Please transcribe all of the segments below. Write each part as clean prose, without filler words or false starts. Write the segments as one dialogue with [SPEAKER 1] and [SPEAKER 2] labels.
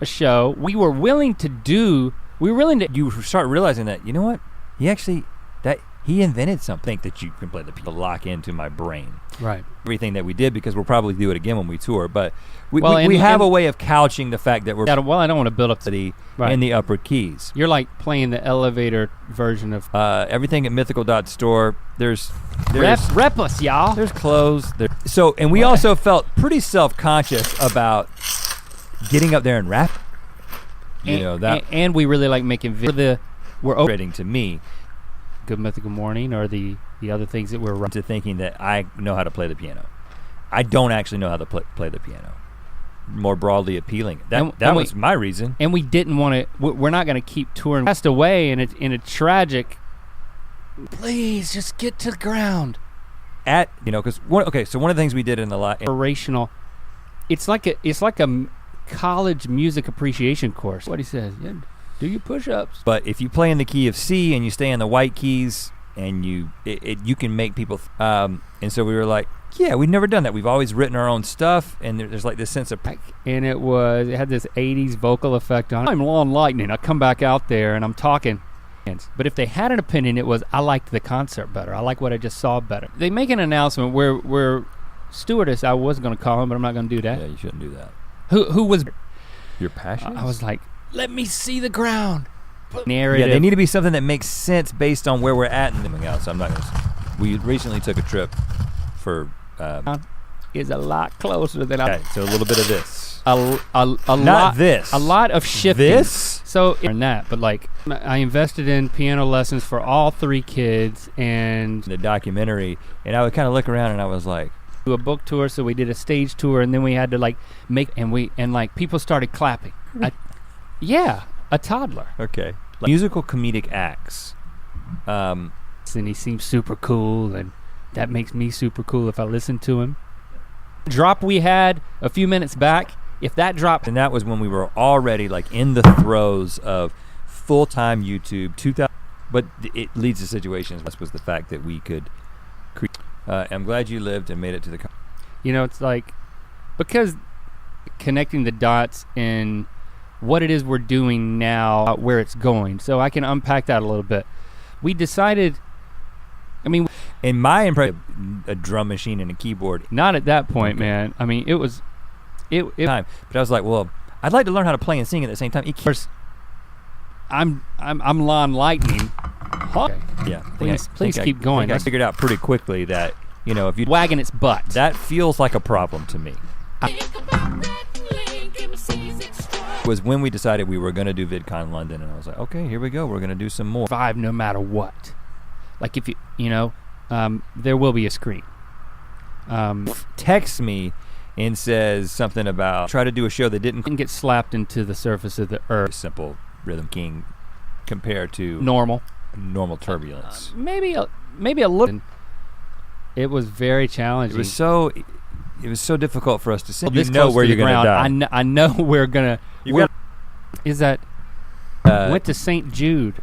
[SPEAKER 1] a show. We were willing to.
[SPEAKER 2] You start realizing that, you know what? He invented something that you can play the piano, lock into my brain.
[SPEAKER 1] Right.
[SPEAKER 2] Everything that we did, because we'll probably do it again when we tour. But we
[SPEAKER 1] and
[SPEAKER 2] have a way of couching the fact that we're
[SPEAKER 1] I don't want to build up
[SPEAKER 2] in the upper keys.
[SPEAKER 1] You're like playing the elevator version of
[SPEAKER 2] everything at mythical.store. There's
[SPEAKER 1] rep us, y'all.
[SPEAKER 2] There's clothes. And we also felt pretty self-conscious about getting up there and rap. And
[SPEAKER 1] we really like making
[SPEAKER 2] we're operating to me.
[SPEAKER 1] Good Mythical Morning or the other things that we're
[SPEAKER 2] to thinking that I know how to play the piano. I don't actually know how to play the piano. More broadly appealing. That was my reason.
[SPEAKER 1] And we didn't want to. We're not going to keep touring. Passed away in a tragic. Please just get to the ground.
[SPEAKER 2] Because one of the things we did in the
[SPEAKER 1] inspirational. It's like a college music appreciation course. What he says. Yeah. Do your push-ups.
[SPEAKER 2] But if you play in the key of C and you stay in the white keys, and you can make people. And so we were like, yeah, we've never done that. We've always written our own stuff, and there's like this sense of.
[SPEAKER 1] And it had this '80s vocal effect on it. I'm Lawn Lightning. I come back out there and I'm talking. But if they had an opinion, it was I liked the concert better. I like what I just saw better. They make an announcement where Stewardess. I was going to call him, but I'm not going to do that.
[SPEAKER 2] Yeah, you shouldn't do that.
[SPEAKER 1] Who was?
[SPEAKER 2] Your passion.
[SPEAKER 1] I was like. Let me see the ground. Narrative.
[SPEAKER 2] Yeah, they need to be something that makes sense based on where we're at and everything else. I'm not gonna. We recently took a trip for.
[SPEAKER 1] Is a lot closer than I.
[SPEAKER 2] Okay, so a little bit of this.
[SPEAKER 1] A
[SPEAKER 2] not
[SPEAKER 1] lot.
[SPEAKER 2] This.
[SPEAKER 1] A lot of shifting.
[SPEAKER 2] This.
[SPEAKER 1] So in that, but like I invested in piano lessons for all 3 kids and
[SPEAKER 2] the documentary, and I would kind of look around and I was like.
[SPEAKER 1] Do a book tour, so we did a stage tour, and then we had to like make and people started clapping. Yeah, a toddler.
[SPEAKER 2] Okay. Musical comedic acts.
[SPEAKER 1] And he seems super cool, and that makes me super cool if I listen to him. Drop we had a few minutes back, if that dropped.
[SPEAKER 2] And that was when we were already like in the throes of full-time YouTube, 2000. But it leads to situations. This was the fact that we could create. I'm glad you lived and made it to the.
[SPEAKER 1] It's like, because connecting the dots in what it is we're doing now, where it's going. So I can unpack that a little bit. We decided,
[SPEAKER 2] in my impression, a drum machine and a keyboard.
[SPEAKER 1] Not at that point, man. I mean, it was,
[SPEAKER 2] time. But I was like, well, I'd like to learn how to play and sing at the same time.
[SPEAKER 1] I'm Lawn Lightning.
[SPEAKER 2] Okay. Yeah.
[SPEAKER 1] Please keep going.
[SPEAKER 2] I figured out pretty quickly that, if you
[SPEAKER 1] wagging its butt.
[SPEAKER 2] That feels like a problem to me. Was when we decided we were gonna do VidCon London, and I was like, okay, here we go. We're gonna do some more.
[SPEAKER 1] 5 no matter what. Like if there will be a screen.
[SPEAKER 2] Texts me and says something about try to do a show that didn't
[SPEAKER 1] get slapped into the surface of the earth.
[SPEAKER 2] Simple Rhythm King compared to
[SPEAKER 1] normal
[SPEAKER 2] turbulence.
[SPEAKER 1] Maybe a little. It was very challenging.
[SPEAKER 2] It was so difficult for us to see.
[SPEAKER 1] You know where you're gonna die. I know we're gonna. Is that? Went to St. Jude.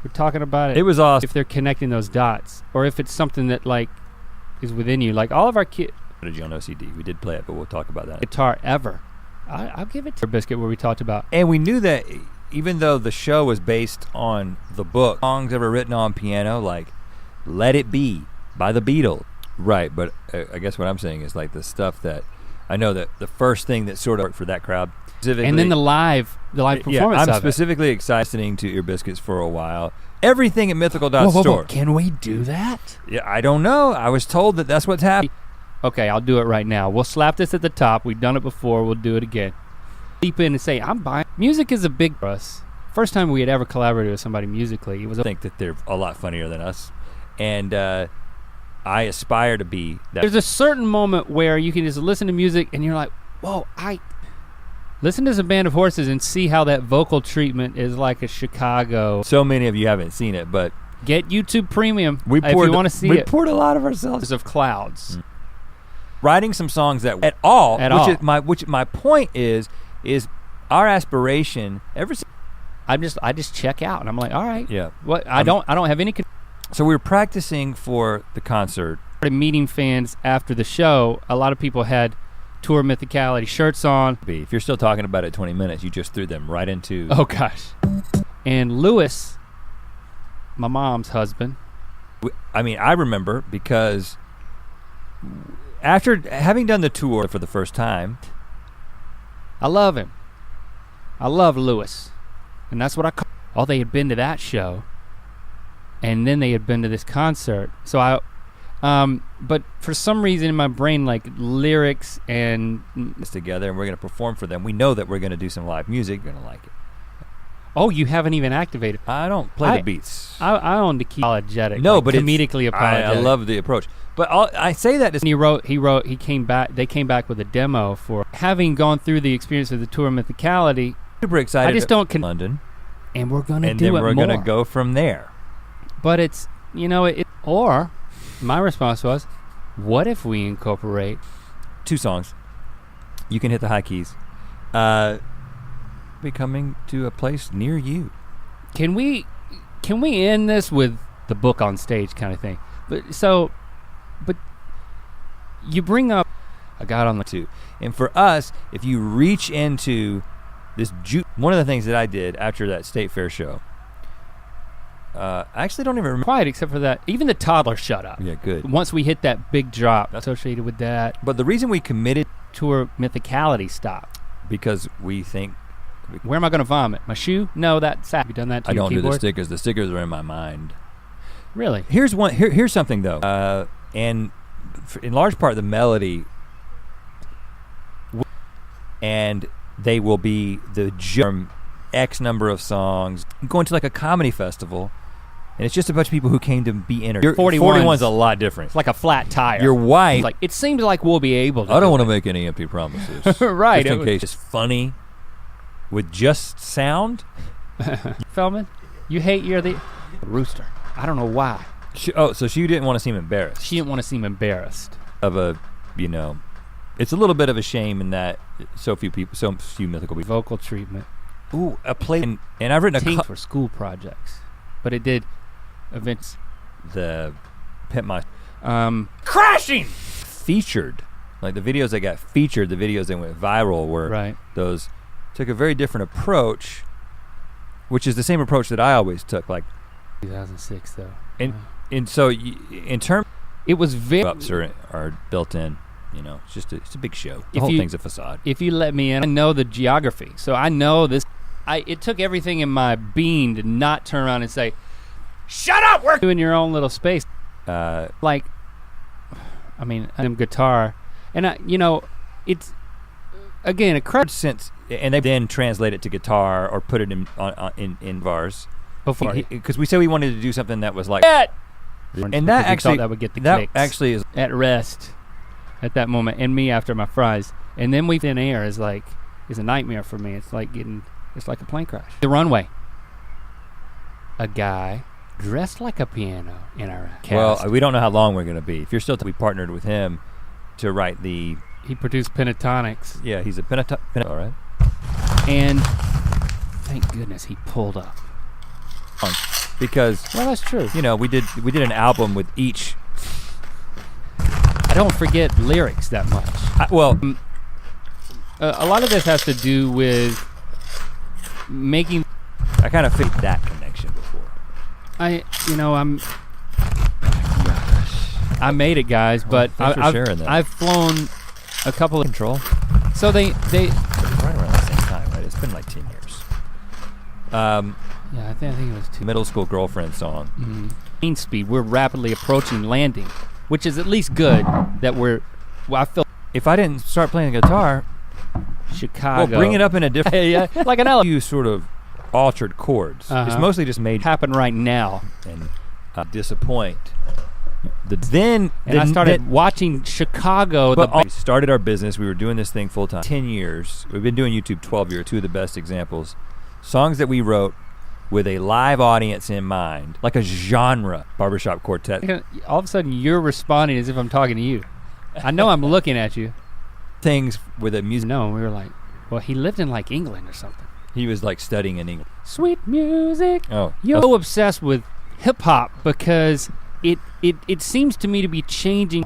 [SPEAKER 1] We're talking about it.
[SPEAKER 2] It was awesome.
[SPEAKER 1] If they're connecting those dots, or if it's something that like is within you, like all of our kids.
[SPEAKER 2] Strategy on OCD. We did play it, but we'll talk about that.
[SPEAKER 1] Guitar ever. I'll give it to Biscuit where we talked about.
[SPEAKER 2] And we knew that even though the show was based on the book, songs ever written on piano, like Let It Be by the Beatles. Right, but I guess what I'm saying is like the stuff that I know that the first thing that sort of worked for that crowd.
[SPEAKER 1] And then the live performance.
[SPEAKER 2] Yeah, I'm specifically excited to Ear Biscuits for a while. Everything at mythical.store.
[SPEAKER 1] Can we do that?
[SPEAKER 2] Yeah, I don't know. I was told that that's what's happening.
[SPEAKER 1] Okay, I'll do it right now. We'll slap this at the top. We've done it before. We'll do it again. Deep in and say, I'm buying. Music is a big for us. First time we had ever collaborated with somebody musically.
[SPEAKER 2] I think that they're a lot funnier than us. And I aspire to be that.
[SPEAKER 1] There's a certain moment where you can just listen to music and you're like, whoa, listen to some Band of Horses and see how that vocal treatment is like a Chicago.
[SPEAKER 2] So many of you haven't seen it, but
[SPEAKER 1] get YouTube Premium if you want to see it.
[SPEAKER 2] We poured a lot of ourselves
[SPEAKER 1] of clouds.
[SPEAKER 2] Writing some songs that at all. Which my point is our aspiration ever since
[SPEAKER 1] I just check out and I'm like, all right.
[SPEAKER 2] Yeah.
[SPEAKER 1] What I don't have any.
[SPEAKER 2] So we were practicing for the concert.
[SPEAKER 1] Meeting fans after the show. A lot of people had Tour Mythicality shirts on.
[SPEAKER 2] If you're still talking about it 20 minutes, you just threw them right into.
[SPEAKER 1] Oh gosh. And Lewis, my mom's husband.
[SPEAKER 2] I mean, I remember because after having done the tour for the first time.
[SPEAKER 1] I love him. I love Lewis. And that's what I call. Oh, they had been to that show. And then they had been to this concert. So but for some reason in my brain, like lyrics and
[SPEAKER 2] this together, and we're gonna perform for them. We know that we're gonna do some live music. You're gonna like it.
[SPEAKER 1] Oh, you haven't even activated.
[SPEAKER 2] I don't play the beats.
[SPEAKER 1] I own to keep apologetic.
[SPEAKER 2] No,
[SPEAKER 1] like
[SPEAKER 2] but
[SPEAKER 1] comedically apologetic.
[SPEAKER 2] I love the approach. But I say that to
[SPEAKER 1] he came back. They came back with a demo for having gone through the experience of the Tour Mythicality.
[SPEAKER 2] Super excited.
[SPEAKER 1] I just don't
[SPEAKER 2] London,
[SPEAKER 1] and we're gonna
[SPEAKER 2] and
[SPEAKER 1] do
[SPEAKER 2] then
[SPEAKER 1] it
[SPEAKER 2] we're
[SPEAKER 1] more.
[SPEAKER 2] gonna go from there.
[SPEAKER 1] But it's or my response was, what if we incorporate
[SPEAKER 2] 2 songs? You can hit the high keys. Be coming to a place near you.
[SPEAKER 1] Can we end this with the book on stage kind of thing? But you bring up I got on the
[SPEAKER 2] 2. And for us, if you reach into this one of the things that I did after that State Fair show, I actually don't even remember.
[SPEAKER 1] Quiet except for that. Even the toddler shut up.
[SPEAKER 2] Yeah, good.
[SPEAKER 1] Once we hit that big drop associated with that.
[SPEAKER 2] But the reason we committed
[SPEAKER 1] Tour Mythicality stopped.
[SPEAKER 2] Because we think.
[SPEAKER 1] Where am I gonna vomit? My shoe? No, that's sad. Have you done that to your
[SPEAKER 2] I don't
[SPEAKER 1] keyboard?
[SPEAKER 2] do the stickers. The stickers are in my mind.
[SPEAKER 1] Really?
[SPEAKER 2] Here's something though. And in large part the melody. And they will be the germ X number of songs. Going to like a comedy festival, and it's just a bunch of people who came to be entertained. 41's a lot different.
[SPEAKER 1] It's like a flat tire.
[SPEAKER 2] Your wife.
[SPEAKER 1] Like it seems like we'll be able to.
[SPEAKER 2] I don't want to make any empty promises.
[SPEAKER 1] Right.
[SPEAKER 2] Just in case it's funny with just sound.
[SPEAKER 1] Feldman, you hate you're the rooster. I don't know why.
[SPEAKER 2] So she didn't want to seem embarrassed.
[SPEAKER 1] She didn't want to seem embarrassed.
[SPEAKER 2] It's a little bit of a shame in that so few mythical people.
[SPEAKER 1] Vocal treatment.
[SPEAKER 2] Ooh, a play, and I've written
[SPEAKER 1] for school projects, but it did events.
[SPEAKER 2] The Pimp My
[SPEAKER 1] crashing
[SPEAKER 2] featured, like the videos that got featured, the videos that went viral were those took a very different approach, which is the same approach that I always took, like
[SPEAKER 1] 2006 though.
[SPEAKER 2] And so in terms,
[SPEAKER 1] it was very
[SPEAKER 2] ups are built in. It's a big show. The whole thing's a facade.
[SPEAKER 1] If you let me in, I know the geography, so I know this. It took everything in my being to not turn around and say, "Shut up! We're doing your own little space." Them guitar, and it's again a crowd
[SPEAKER 2] sense, and they then translate it to guitar or put it in bars.
[SPEAKER 1] Before,
[SPEAKER 2] because we said we wanted to do something that was like,
[SPEAKER 1] and that actually
[SPEAKER 2] that would get the clicks. Actually is
[SPEAKER 1] at rest at that moment, and me after my fries, and then we thin air is a nightmare for me. It's like a plane crash. The runway. A guy dressed like a piano in our cast.
[SPEAKER 2] Well, we don't know how long we're gonna be. If you're still we partnered with him to write the.
[SPEAKER 1] He produced Pentatonics.
[SPEAKER 2] Yeah, he's a all right.
[SPEAKER 1] And thank goodness he pulled up.
[SPEAKER 2] Because
[SPEAKER 1] that's true.
[SPEAKER 2] We did an album with each.
[SPEAKER 1] I don't forget lyrics that much. A lot of this has to do with making.
[SPEAKER 2] I kind of faked that connection before.
[SPEAKER 1] I made it, guys, but I've flown a couple of
[SPEAKER 2] Control.
[SPEAKER 1] So they
[SPEAKER 2] right around the same time, right? It's been like 10 years.
[SPEAKER 1] Yeah, I think it was 2.
[SPEAKER 2] Middle school girlfriend song.
[SPEAKER 1] Mm-hmm. Main speed. We're rapidly approaching landing, which is at least good that I feel.
[SPEAKER 2] If I didn't start playing the guitar,
[SPEAKER 1] Chicago.
[SPEAKER 2] Well, bring it up in a different.
[SPEAKER 1] Yeah, like an L.
[SPEAKER 2] You sort of altered chords. It's mostly just made
[SPEAKER 1] happen right now
[SPEAKER 2] and disappoint.
[SPEAKER 1] I started watching Chicago.
[SPEAKER 2] We started our business. We were doing this thing full time. 10 years. We've been doing YouTube 12 years. 2 of the best examples. Songs that we wrote with a live audience in mind, like a genre barbershop quartet.
[SPEAKER 1] All of a sudden, you're responding as if I'm talking to you. I know I'm looking at you.
[SPEAKER 2] Things with a music.
[SPEAKER 1] No, we were like, well, he lived in like England or something.
[SPEAKER 2] He was like studying in England.
[SPEAKER 1] Sweet music.
[SPEAKER 2] Oh,
[SPEAKER 1] you're so obsessed with hip hop because it seems to me to be changing.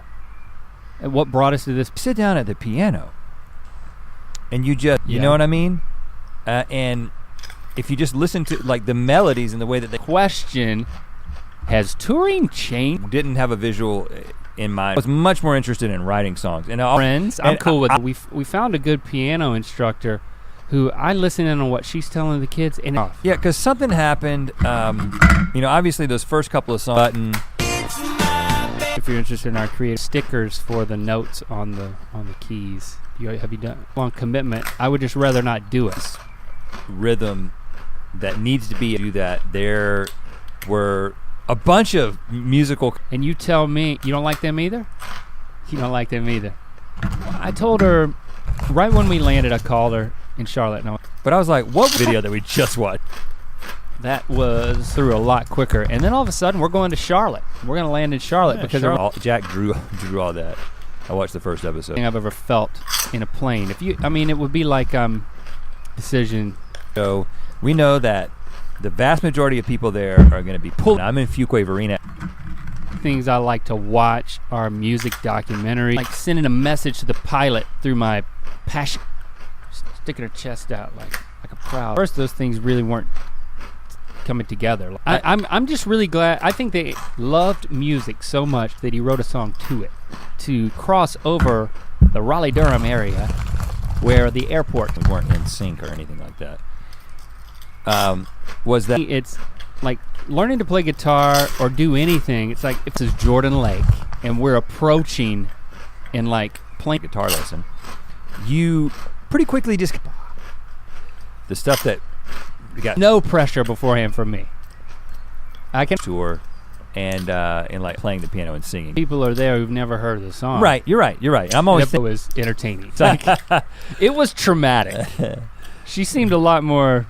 [SPEAKER 1] What brought us to this?
[SPEAKER 2] Sit down at the piano and you just, you know what I mean? And if you just listen to like the melodies and the way that they
[SPEAKER 1] question, has touring changed?
[SPEAKER 2] Didn't have a visual in mind. I was much more interested in writing songs. And
[SPEAKER 1] friends, I'm cool with it. We found a good piano instructor who I listen in on what she's telling the kids. And
[SPEAKER 2] yeah, because something happened. You know, obviously those first couple of songs. Button.
[SPEAKER 1] If you're interested in our creative stickers for the notes on the keys, have you done long commitment? I would just rather not do it.
[SPEAKER 2] Rhythm that needs to be do that. There were a bunch of musical.
[SPEAKER 1] And you tell me you don't like them either? You don't like them either. I told her right when we landed, I called her in Charlotte. No.
[SPEAKER 2] But I was like, what video that we just watched?
[SPEAKER 1] That was through a lot quicker. And then all of a sudden we're going to Charlotte. We're gonna land in Charlotte because
[SPEAKER 2] Jack drew all that. I watched the first episode.
[SPEAKER 1] Thing I've ever felt in a plane. It would be like decision.
[SPEAKER 2] So we know that the vast majority of people there are gonna be pulled. I'm in Fuquay-Varina.
[SPEAKER 1] Things I like to watch are music documentaries. Like sending a message to the pilot through my passion. Sticking her chest out like a proud. First, those things really weren't coming together. I'm just really glad. I think they loved music so much that he wrote a song to it, to cross over the Raleigh-Durham area where the airport.
[SPEAKER 2] We weren't in sync or anything like that. Was that?
[SPEAKER 1] It's like learning to play guitar or do anything. It's like if this is Jordan Lake and we're approaching and like playing
[SPEAKER 2] guitar lesson, you pretty quickly just the stuff that you got
[SPEAKER 1] no pressure beforehand from me. I can
[SPEAKER 2] tour and like playing the piano and singing.
[SPEAKER 1] People are there who've never heard of the song.
[SPEAKER 2] Right, you're right. I'm always
[SPEAKER 1] it was entertaining. It's like, it was traumatic. She seemed a lot more.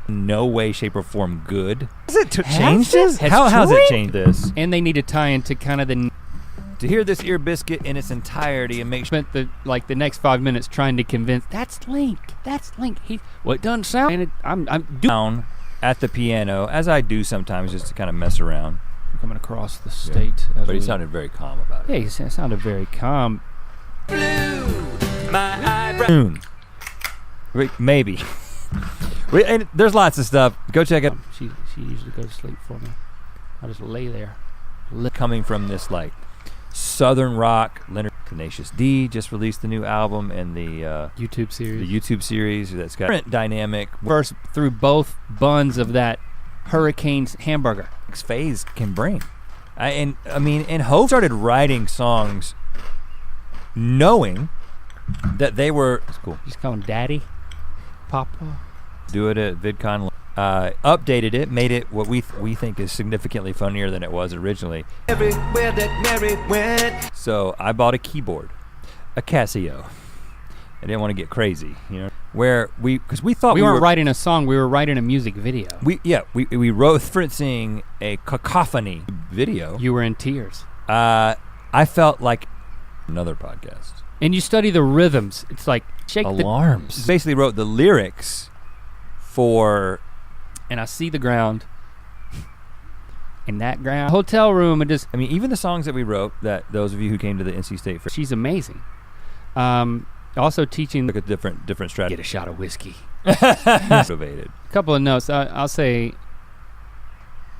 [SPEAKER 2] No way, shape, or form good. Has it changed this? How has it changed this?
[SPEAKER 1] And they need to tie into kind of the.
[SPEAKER 2] To hear this Ear Biscuit in its entirety and make sure.
[SPEAKER 1] Spent the next 5 minutes trying to convince. That's Link. It doesn't sound. And I'm
[SPEAKER 2] down at the piano as I do sometimes, just to kind of mess around.
[SPEAKER 1] Coming across the state.
[SPEAKER 2] But he sounded very calm about it.
[SPEAKER 1] Yeah, he sounded very calm.
[SPEAKER 2] My eyebrow. Maybe. And there's lots of stuff. Go check it.
[SPEAKER 1] She usually goes to sleep for me. I just lay there.
[SPEAKER 2] Coming from this like Southern rock, Leonard Tenacious D just released the new album and the
[SPEAKER 1] YouTube series.
[SPEAKER 2] The YouTube series that's got different dynamic.
[SPEAKER 1] First through both buns of that Hurricane's hamburger.
[SPEAKER 2] Phase can bring. And Hope started writing songs knowing that they were. That's cool.
[SPEAKER 1] Just call him Daddy, Papa.
[SPEAKER 2] Do it at VidCon. Updated it, made it what we think is significantly funnier than it was originally. Everywhere that Mary went. So I bought a keyboard, a Casio. I didn't want to get crazy, because we thought
[SPEAKER 1] we weren't writing a song, we were writing a music video.
[SPEAKER 2] We wrote referencing a cacophony video.
[SPEAKER 1] You were in tears.
[SPEAKER 2] I felt like another podcast.
[SPEAKER 1] And you study the rhythms. It's like shake
[SPEAKER 2] alarms. Basically wrote the lyrics for.
[SPEAKER 1] And I see the ground. In that ground. Hotel room and just.
[SPEAKER 2] Even the songs that we wrote, that those of you who came to the NC State Fair.
[SPEAKER 1] She's amazing. Also teaching.
[SPEAKER 2] Like a different strategy.
[SPEAKER 1] Get a shot of whiskey.
[SPEAKER 2] Motivated.
[SPEAKER 1] A couple of notes. I'll say.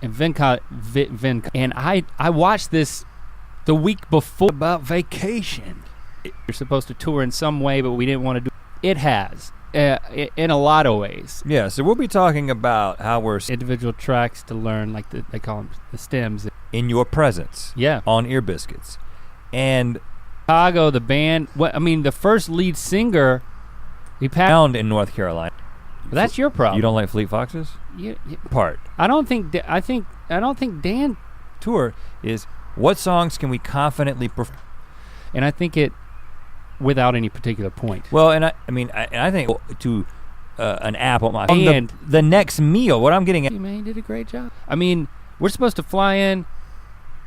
[SPEAKER 1] And and I watched this the week before about vacation. You're supposed to tour in some way, but we didn't want to do it. It has. In a lot of ways.
[SPEAKER 2] Yeah, so we'll be talking about how we're
[SPEAKER 1] individual tracks to learn, like they call them the stems.
[SPEAKER 2] In your presence.
[SPEAKER 1] Yeah.
[SPEAKER 2] On Ear Biscuits. And
[SPEAKER 1] Chicago, the band. The first lead singer, he found
[SPEAKER 2] in North Carolina.
[SPEAKER 1] That's your problem.
[SPEAKER 2] You don't like Fleet Foxes? Part.
[SPEAKER 1] I don't think Dan
[SPEAKER 2] tour is what songs can we confidently perform?
[SPEAKER 1] And I think it. Without any particular point.
[SPEAKER 2] Well, and I think to an app on my and the next meal. What I'm getting at.
[SPEAKER 1] Man, did a great job. We're supposed to fly in.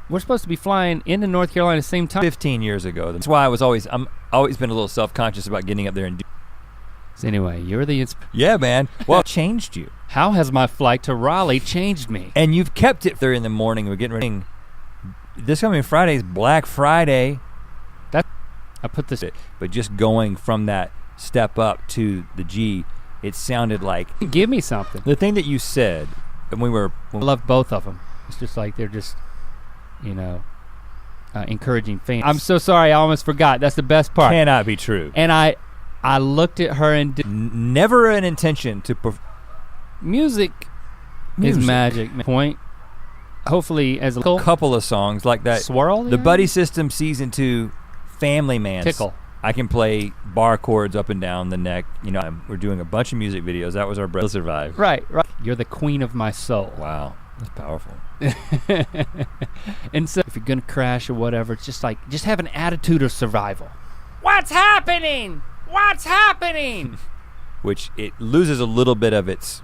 [SPEAKER 1] We're supposed to be flying into North Carolina at the same time. 15
[SPEAKER 2] years ago. That's why I'm always been a little self-conscious about getting up there and.
[SPEAKER 1] So anyway, you're the.
[SPEAKER 2] Yeah, man. Well, changed you.
[SPEAKER 1] How has my flight to Raleigh changed me?
[SPEAKER 2] And you've kept it there in the morning. We're getting ready. This coming Friday is Black Friday.
[SPEAKER 1] I put this.
[SPEAKER 2] But just going from that step up to the G, it sounded like.
[SPEAKER 1] Give me something.
[SPEAKER 2] The thing that you said, and
[SPEAKER 1] I love both of them. It's just like they're just, you know, encouraging fans. I'm so sorry, I almost forgot. That's the best part.
[SPEAKER 2] Cannot be true.
[SPEAKER 1] And I looked at her and
[SPEAKER 2] never an intention to.
[SPEAKER 1] Music is magic. Point. Hopefully, as a
[SPEAKER 2] couple of songs like that.
[SPEAKER 1] Swirl.
[SPEAKER 2] The Buddy System Season 2, Family Man.
[SPEAKER 1] Tickle.
[SPEAKER 2] I can play bar chords up and down the neck. You know, we're doing a bunch of music videos. That was our brother survive.
[SPEAKER 1] Right. You're the queen of my soul.
[SPEAKER 2] Wow, that's powerful.
[SPEAKER 1] And so, if you're gonna crash or whatever, it's just like, just have an attitude of survival. What's happening? What's happening?
[SPEAKER 2] Which it loses a little bit of its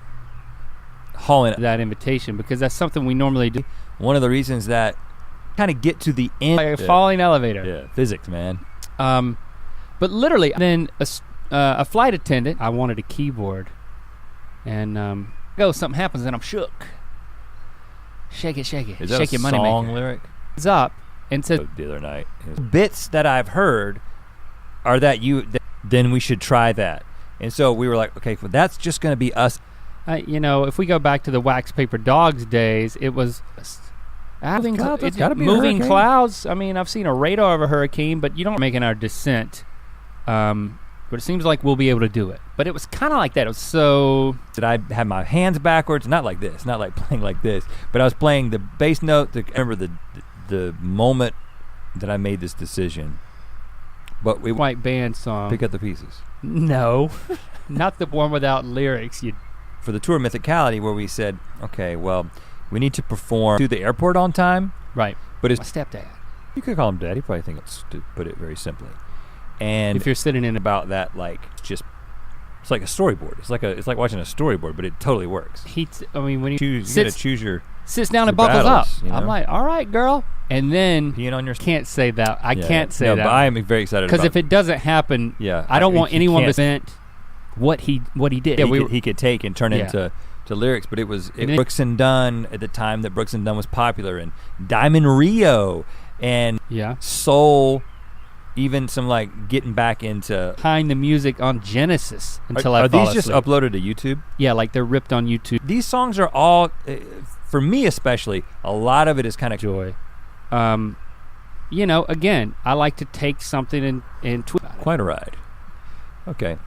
[SPEAKER 2] hauling
[SPEAKER 1] that invitation, because that's something we normally do.
[SPEAKER 2] One of the reasons that kind of get to the end,
[SPEAKER 1] like a falling elevator.
[SPEAKER 2] Yeah, physics, man.
[SPEAKER 1] But literally, then a flight attendant, I wanted a keyboard, and something happens and I'm shook. Shake it, shake it.
[SPEAKER 2] Is that
[SPEAKER 1] shake
[SPEAKER 2] a
[SPEAKER 1] your money
[SPEAKER 2] song
[SPEAKER 1] maker.
[SPEAKER 2] lyric?
[SPEAKER 1] It's up and says
[SPEAKER 2] the other night. Bits that I've heard are that then we should try that. And so we were like, okay, well, that's just gonna be us.
[SPEAKER 1] You know, if we go back to the Wax Paper Dogs days, it was moving clouds. I mean, I've seen a radar of a hurricane, but you don't making our descent. But it seems like we'll be able to do it. But it was kind of like that. It was so.
[SPEAKER 2] Did I have my hands backwards? Not like this, not like playing like this, but I was playing the bass note. Remember the moment that I made this decision. But we
[SPEAKER 1] white band song.
[SPEAKER 2] Pick up the pieces.
[SPEAKER 1] No, not the one without lyrics.
[SPEAKER 2] For the tour Mythicality, where we said, okay, well, we need to perform to the airport on time.
[SPEAKER 1] Right.
[SPEAKER 2] But his
[SPEAKER 1] my stepdad.
[SPEAKER 2] You could call him Dad. He probably thinks, to put it very simply. And
[SPEAKER 1] if you're sitting in
[SPEAKER 2] about that, like, it's like a storyboard. It's like watching a storyboard, but it totally works.
[SPEAKER 1] When he
[SPEAKER 2] sits
[SPEAKER 1] down and buckles up. You know? I'm like, all right, girl. And then
[SPEAKER 2] peeing on your
[SPEAKER 1] can't say that. I can't say that.
[SPEAKER 2] But I am very excited
[SPEAKER 1] because if it doesn't happen, I don't want anyone to vent what he did.
[SPEAKER 2] He could take and turn into lyrics, but it was Brooks and Dunn at the time that Brooks and Dunn was popular, and Diamond Rio and soul. Even some like getting back into
[SPEAKER 1] behind the music on Genesis until
[SPEAKER 2] are these just uploaded to YouTube?
[SPEAKER 1] Yeah, like they're ripped on YouTube.
[SPEAKER 2] These songs are all, for me especially, a lot of it is kind of
[SPEAKER 1] joy. You know, again, I like to take something and tweet.
[SPEAKER 2] Quite a ride. Okay.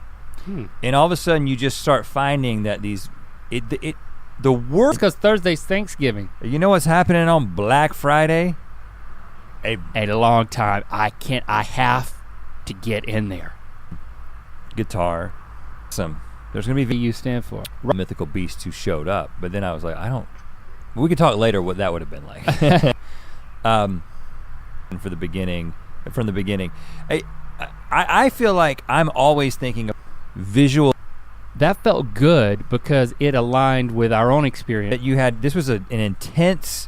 [SPEAKER 2] And all of a sudden you just start finding that the work.
[SPEAKER 1] It's because Thursday's Thanksgiving.
[SPEAKER 2] You know what's happening on Black Friday?
[SPEAKER 1] A long time. I have to get in there.
[SPEAKER 2] Guitar. There's gonna be
[SPEAKER 1] you stand for
[SPEAKER 2] mythical beasts who showed up, but then I was like, we could talk later what that would have been like. From the beginning, I feel like I'm always thinking of visual.
[SPEAKER 1] That felt good because it aligned with our own experience.
[SPEAKER 2] That you had. This was an intense,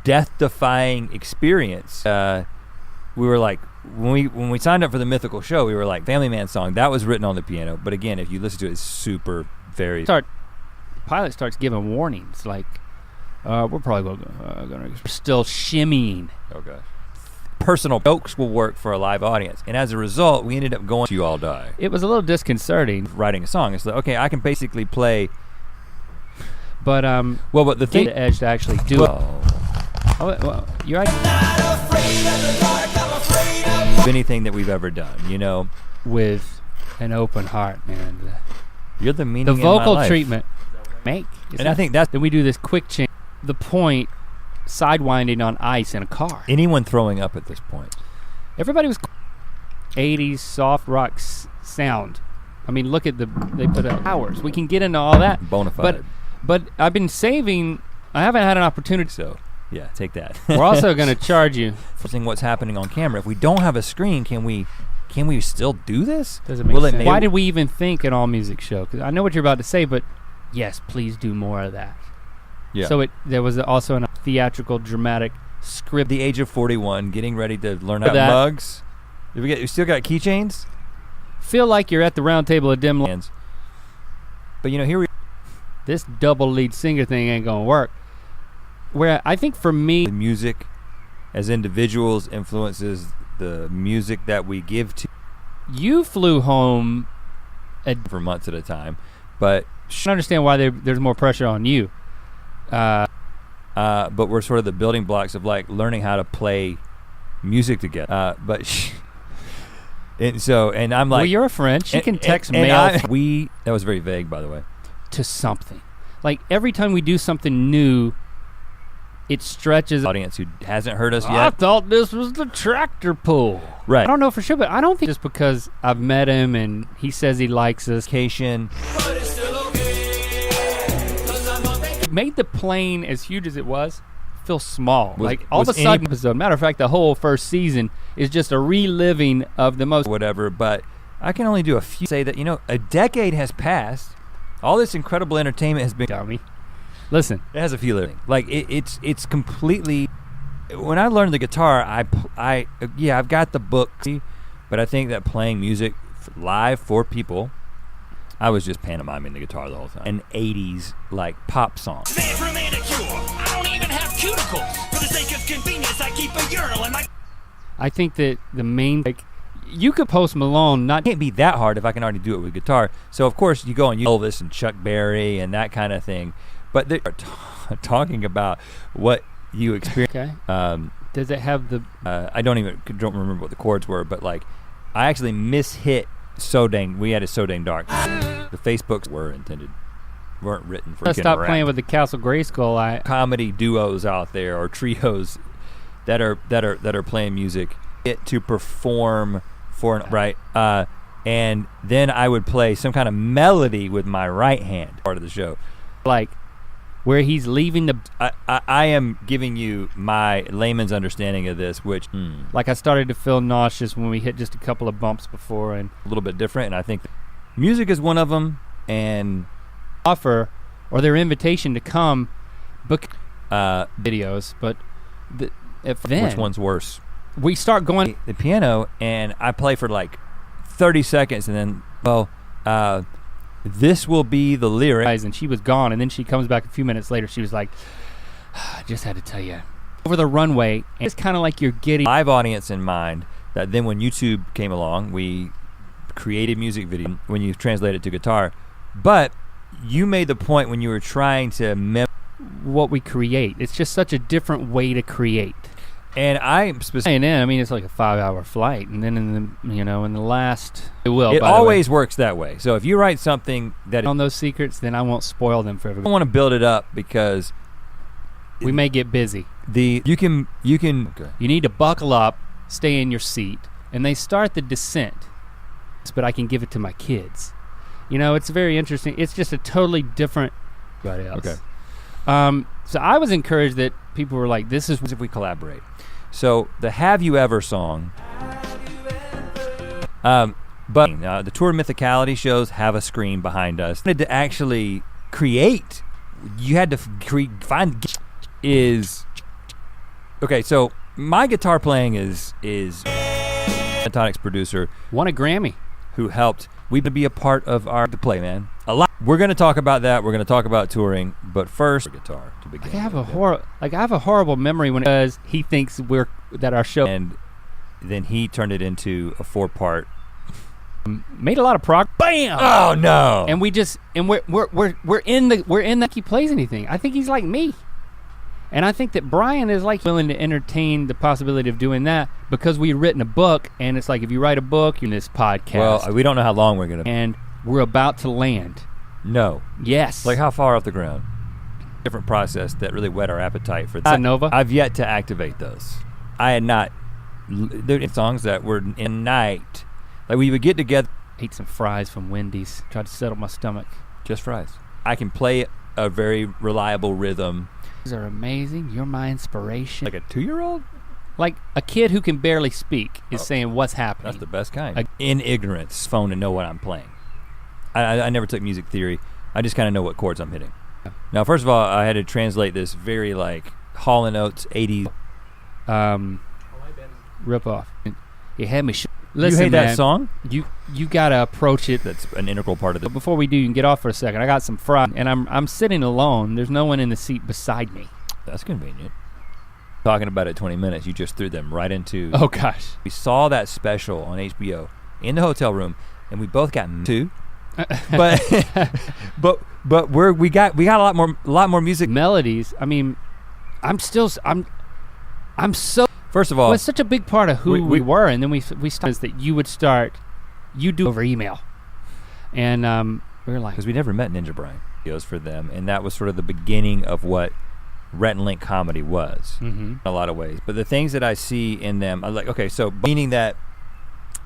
[SPEAKER 2] death-defying experience. We were like, when we signed up for the Mythical show, we were like, Family Man song, that was written on the piano. But again, if you listen to it, it's super, very.
[SPEAKER 1] Pilot starts giving warnings like, we're probably gonna still shimmying.
[SPEAKER 2] Oh gosh. Personal jokes will work for a live audience, and as a result, we ended up going to You All Die.
[SPEAKER 1] It was a little disconcerting
[SPEAKER 2] writing a song. It's like, okay, I can basically play.
[SPEAKER 1] But
[SPEAKER 2] but the thing,
[SPEAKER 1] the edge to actually do it. Well, you're right.
[SPEAKER 2] Anything that we've ever done, you know,
[SPEAKER 1] with an open heart, man.
[SPEAKER 2] You're the meaning.
[SPEAKER 1] The vocal
[SPEAKER 2] in my life.
[SPEAKER 1] Treatment,
[SPEAKER 2] and I think that's.
[SPEAKER 1] Then we do this quick change. The point, sidewinding on ice in a car.
[SPEAKER 2] Anyone throwing up at this point?
[SPEAKER 1] Everybody was. 80s soft rock sound. I mean, look at they put out hours. We can get into all that.
[SPEAKER 2] Bonafide.
[SPEAKER 1] But I've been saving. I haven't had an opportunity.
[SPEAKER 2] So. Yeah, take that.
[SPEAKER 1] We're also gonna charge you
[SPEAKER 2] for seeing what's happening on camera. If we don't have a screen, can we still do this?
[SPEAKER 1] Doesn't make sense. Why did we even think an all music show? Because I know what you're about to say, but yes, please do more of that.
[SPEAKER 2] Yeah.
[SPEAKER 1] So there was also a theatrical, dramatic script.
[SPEAKER 2] The age of 41, getting ready to learn how mugs. We still got keychains.
[SPEAKER 1] Feel like you're at the round table of dim lands.
[SPEAKER 2] But you know,
[SPEAKER 1] this double lead singer thing ain't gonna work. Where I think for me,
[SPEAKER 2] the music as individuals influences the music that we give to.
[SPEAKER 1] You flew home
[SPEAKER 2] For months at a time, but
[SPEAKER 1] I understand why there's more pressure on you.
[SPEAKER 2] but we're sort of the building blocks of like learning how to play music together. And I'm like,
[SPEAKER 1] well, you're a friend. She can text mail.
[SPEAKER 2] That was very vague, by the way.
[SPEAKER 1] To something. Like every time we do something new, it stretches.
[SPEAKER 2] Audience who hasn't heard us yet.
[SPEAKER 1] I thought this was the tractor pull.
[SPEAKER 2] Right.
[SPEAKER 1] I don't know for sure, but I don't think just because I've met him and he says he likes us.
[SPEAKER 2] Vacation.
[SPEAKER 1] It made the plane as huge as it was feel small. Like all of a
[SPEAKER 2] was
[SPEAKER 1] sudden, episode. Matter of fact, the whole first season is just a reliving of the most.
[SPEAKER 2] Whatever, but I can only do a few. Say that, a decade has passed. All this incredible entertainment has been.
[SPEAKER 1] Dummy. Listen.
[SPEAKER 2] It has a feeling. Like it's completely. When I learned the guitar, I've got the book, but I think that playing music live for people, I was just pantomiming the guitar the whole time. An 80s like pop song.
[SPEAKER 3] For a manicure, I don't even have cuticles. For the sake of convenience, I keep a urinal in my.
[SPEAKER 1] I think that the main you could Post Malone
[SPEAKER 2] It can't be that hard if I can already do it with guitar. So of course you go on Elvis and Chuck Berry and that kind of thing, but they're talking about what you experience.
[SPEAKER 1] Okay. Does it have the?
[SPEAKER 2] I don't remember what the chords were, but like, I actually mishit So Dang. We had it So Dang Dark. The Facebooks weren't written for.
[SPEAKER 1] Let's stop playing with the Castle Grayskull.
[SPEAKER 2] Comedy duos out there or trios that are playing music to perform for right. And then I would play some kind of melody with my right hand. Part of the show,
[SPEAKER 1] like. Where he's leaving the.
[SPEAKER 2] I am giving you my layman's understanding of this, which
[SPEAKER 1] like I started to feel nauseous when we hit just a couple of bumps before, and
[SPEAKER 2] a little bit different. And I think music is one of them. And
[SPEAKER 1] offer or their invitation to come book videos, but
[SPEAKER 2] which one's worse?
[SPEAKER 1] We start going
[SPEAKER 2] the piano, and I play for like 30 seconds, and then this will be the lyric.
[SPEAKER 1] And she was gone, and then she comes back a few minutes later. She was like, I just had to tell you. Over the runway, and it's kind of like you're getting
[SPEAKER 2] live audience in mind, that then when YouTube came along, we created music video when you translate it to guitar. But you made the point when you were trying to
[SPEAKER 1] what we create. It's just such a different way to create.
[SPEAKER 2] And I specifically,
[SPEAKER 1] I mean, it's like a 5-hour flight, and then in the last, it
[SPEAKER 2] always works that way. So if you write something that
[SPEAKER 1] on those secrets, then I won't spoil them for everybody.
[SPEAKER 2] I want to build it up because
[SPEAKER 1] we may get busy.
[SPEAKER 2] You can.
[SPEAKER 1] Okay. You need to buckle up, stay in your seat, and they start the descent. But I can give it to my kids. It's very interesting. It's just a totally different. Everybody else.
[SPEAKER 2] Okay.
[SPEAKER 1] So I was encouraged that people were like, "This is
[SPEAKER 2] if we collaborate." So the "Have You Ever" song, but the Tour Mythicality shows have a screen behind us. To actually create, you had to find okay. So my guitar playing is Pentatonics producer
[SPEAKER 1] won a Grammy,
[SPEAKER 2] who helped. We to be a part of our to play, man. A lot. We're gonna talk about that. We're gonna talk about touring, but first, guitar to begin.
[SPEAKER 1] I have a horrible memory because he thinks that our show,
[SPEAKER 2] and then he turned it into a 4-part.
[SPEAKER 1] Made a lot of progress. Bam!
[SPEAKER 2] Oh no!
[SPEAKER 1] And we're in the he plays anything. I think he's like me. And I think that Brian is like willing to entertain the possibility of doing that because we've written a book, and it's like if you write a book, you're in this podcast.
[SPEAKER 2] Well, we don't know how long we're gonna.
[SPEAKER 1] And we're about to land.
[SPEAKER 2] No.
[SPEAKER 1] Yes.
[SPEAKER 2] Like how far off the ground? Different process that really whet our appetite for
[SPEAKER 1] that. Nova?
[SPEAKER 2] I've yet to activate those. I had not. There songs that were in night. Like we would get together.
[SPEAKER 1] Ate some fries from Wendy's. Tried to settle my stomach.
[SPEAKER 2] Just fries. I can play a very reliable rhythm.
[SPEAKER 1] These are amazing. You're my inspiration.
[SPEAKER 2] Like a 2-year-old?
[SPEAKER 1] Like a kid who can barely speak is saying what's happening.
[SPEAKER 2] That's the best kind. In ignorance, phone to know what I'm playing. I never took music theory. I just kind of know what chords I'm hitting. Now, first of all, I had to translate this very like Hall & Oates 80s
[SPEAKER 1] rip off. You had me. Listen,
[SPEAKER 2] you hate that song?
[SPEAKER 1] You gotta approach it.
[SPEAKER 2] That's an integral part of it.
[SPEAKER 1] But before we do, you can get off for a second. I got some fries, and I'm sitting alone. There's no one in the seat beside me.
[SPEAKER 2] That's convenient. talking about it 20 minutes, you just threw them right into.
[SPEAKER 1] Oh gosh.
[SPEAKER 2] We saw that special on HBO in the hotel room, and we both got too. but we got a lot more music
[SPEAKER 1] melodies. I mean, I'm so.
[SPEAKER 2] First of all,
[SPEAKER 1] it was such a big part of who we were, and then we started that you do over email, and we were like,
[SPEAKER 2] because we never met Ninja Brian. Videos for them, and that was sort of the beginning of what Rhett and Link comedy was in a lot of ways. But the things that I see in them, I'm like, okay, so meaning that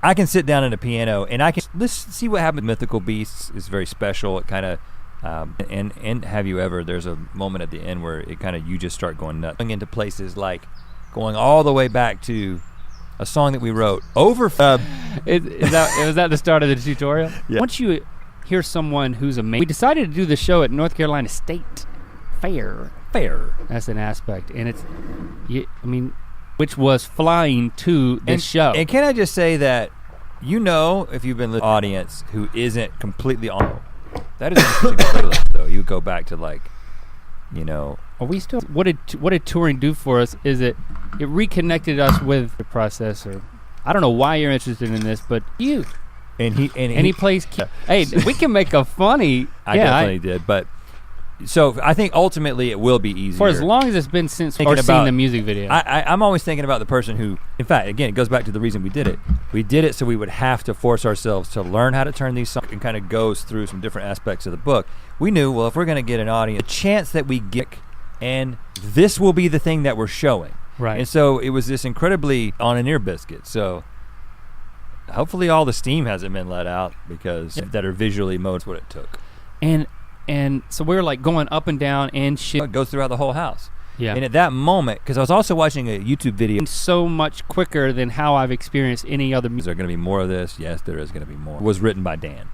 [SPEAKER 2] I can sit down at a piano and let's see what happened. Mythical Beasts is very special. It kind of, and Have You Ever, there's a moment at the end where it kind of, you just start going nuts. Going into places like going all the way back to a song that we wrote over.
[SPEAKER 1] Was that the start of the tutorial?
[SPEAKER 2] Yeah.
[SPEAKER 1] Once you hear someone who's amazing, we decided to do the show at North Carolina State Fair. That's an aspect, and which was flying to this show.
[SPEAKER 2] And can I just say that, if you've been listening to the audience who isn't completely on, that is an interesting playlist though. You go back to are
[SPEAKER 1] we still? What did touring do for us? Is it reconnected us with the process, or I don't know why you're interested in this, but you.
[SPEAKER 2] And he
[SPEAKER 1] plays. Hey, we can make a funny.
[SPEAKER 2] I definitely did, but. So I think ultimately it will be easier.
[SPEAKER 1] For as long as it's been since seen the music video.
[SPEAKER 2] I'm always thinking about the person who, in fact, again, it goes back to the reason we did it. We did it so we would have to force ourselves to learn how to turn these songs, and kind of goes through some different aspects of the book. We knew, well, if we're gonna get an audience, the chance that we get, and this will be the thing that we're showing.
[SPEAKER 1] Right.
[SPEAKER 2] And so it was this incredibly on an ear biscuit. So hopefully all the steam hasn't been let out that are visually modes what it took.
[SPEAKER 1] And so we were like going up and down and shit.
[SPEAKER 2] It goes throughout the whole house.
[SPEAKER 1] Yeah.
[SPEAKER 2] And at that moment, because I was also watching a YouTube video.
[SPEAKER 1] So much quicker than how I've experienced any other music.
[SPEAKER 2] Is there going to be more of this? Yes, there is going to be more. It was written by Dan.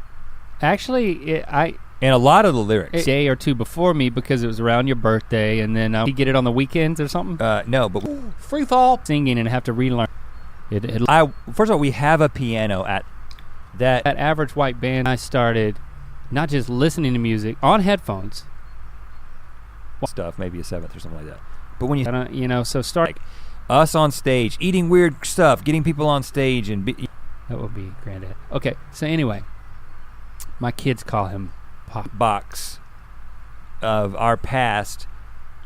[SPEAKER 1] Actually,
[SPEAKER 2] and a lot of the lyrics.
[SPEAKER 1] A day or two before me because it was around your birthday, and then you get it on the weekends or something?
[SPEAKER 2] No, but
[SPEAKER 1] free fall singing and have to relearn.
[SPEAKER 2] First of all, we have a piano at that
[SPEAKER 1] Average White Band. I started not just listening to music on headphones
[SPEAKER 2] stuff, maybe a seventh or something like that, but when you
[SPEAKER 1] so start
[SPEAKER 2] like us on stage eating weird stuff, getting people on stage, and
[SPEAKER 1] that would be granddad. Okay, so anyway, my kids call him Pop.
[SPEAKER 2] Box of our past.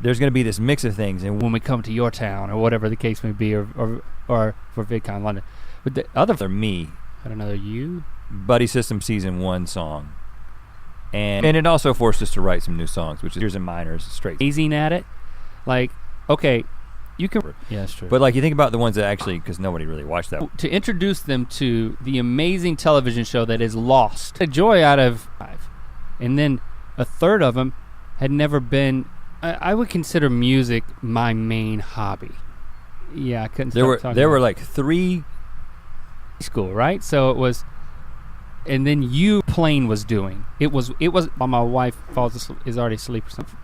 [SPEAKER 2] There's going to be this mix of things, and
[SPEAKER 1] when we come to your town or whatever the case may be, or for VidCon London, but the other
[SPEAKER 2] they're me.
[SPEAKER 1] I don't know, you
[SPEAKER 2] Buddy System Season 1 song. And it also forced us to write some new songs, which is years and minors straight.
[SPEAKER 1] Amazing at it. Like, okay, you can. Yeah, that's true.
[SPEAKER 2] But like you think about the ones that actually, because nobody really watched that.
[SPEAKER 1] To introduce them to the amazing television show that is lost. A joy out of 5. And then a third of them had never been, I would consider music my main hobby. Yeah, I couldn't stop talking.
[SPEAKER 2] There were like 3.
[SPEAKER 1] School, right? So it was. And then Plane was doing. It was while my wife is already asleep or something.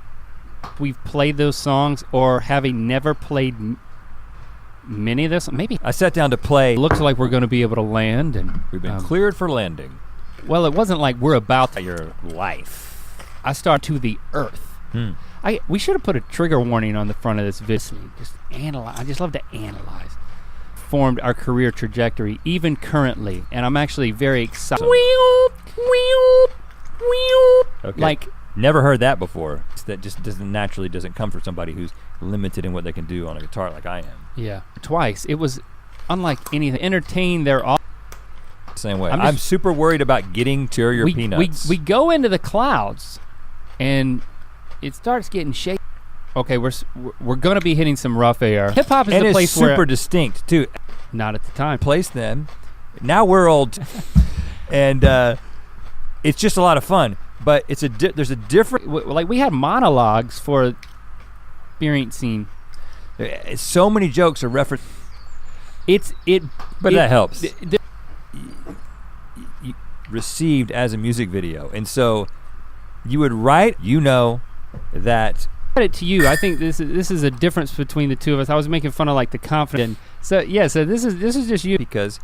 [SPEAKER 1] We've played those songs, or having never played many of this. Maybe
[SPEAKER 2] I sat down to play.
[SPEAKER 1] It looks like we're going to be able to land, and
[SPEAKER 2] we've been cleared for landing.
[SPEAKER 1] Well, it wasn't like we're about
[SPEAKER 2] your life.
[SPEAKER 1] I start to the earth. We should have put a trigger warning on the front of this video. Just analyze. I just love to analyze. Formed our career trajectory, even currently, and I'm actually very excited.
[SPEAKER 2] Okay.
[SPEAKER 1] Like,
[SPEAKER 2] never heard that before. That just doesn't come from somebody who's limited in what they can do on a guitar like I am.
[SPEAKER 1] Yeah, twice. It was unlike anything. Entertain their audience.
[SPEAKER 2] Same way. I'm super worried about getting to your peanuts.
[SPEAKER 1] We go into the clouds, and it starts getting shaky. Okay, we're gonna be hitting some rough air. Hip hop is the place where
[SPEAKER 2] super distinct too.
[SPEAKER 1] Not at the time.
[SPEAKER 2] Place them. Now we're old, and it's just a lot of fun. But there's a different.
[SPEAKER 1] Like we had monologues for experiencing.
[SPEAKER 2] So many jokes are referenced. But that helps. Received as a music video, and so you would write. That.
[SPEAKER 1] Credit to you. I think this is a difference between the two of us. I was making fun of like the confident. So yeah. So this is just you.
[SPEAKER 2] Because,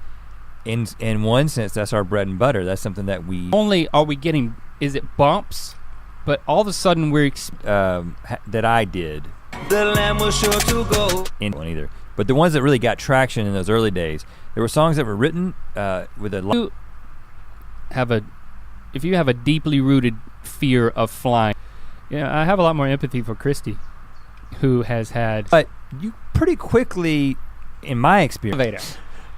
[SPEAKER 2] in one sense, that's our bread and butter. That's something that we
[SPEAKER 1] only are we getting. Is it bumps? But all of a sudden we're
[SPEAKER 2] that I did
[SPEAKER 3] The lamb was sure to go.
[SPEAKER 2] In one either. But the ones that really got traction in those early days, there were songs that were written with a
[SPEAKER 1] if you have a deeply rooted fear of flying, I have a lot more empathy for Christy, who has had.
[SPEAKER 2] But you pretty quickly, in my experience,
[SPEAKER 1] elevator.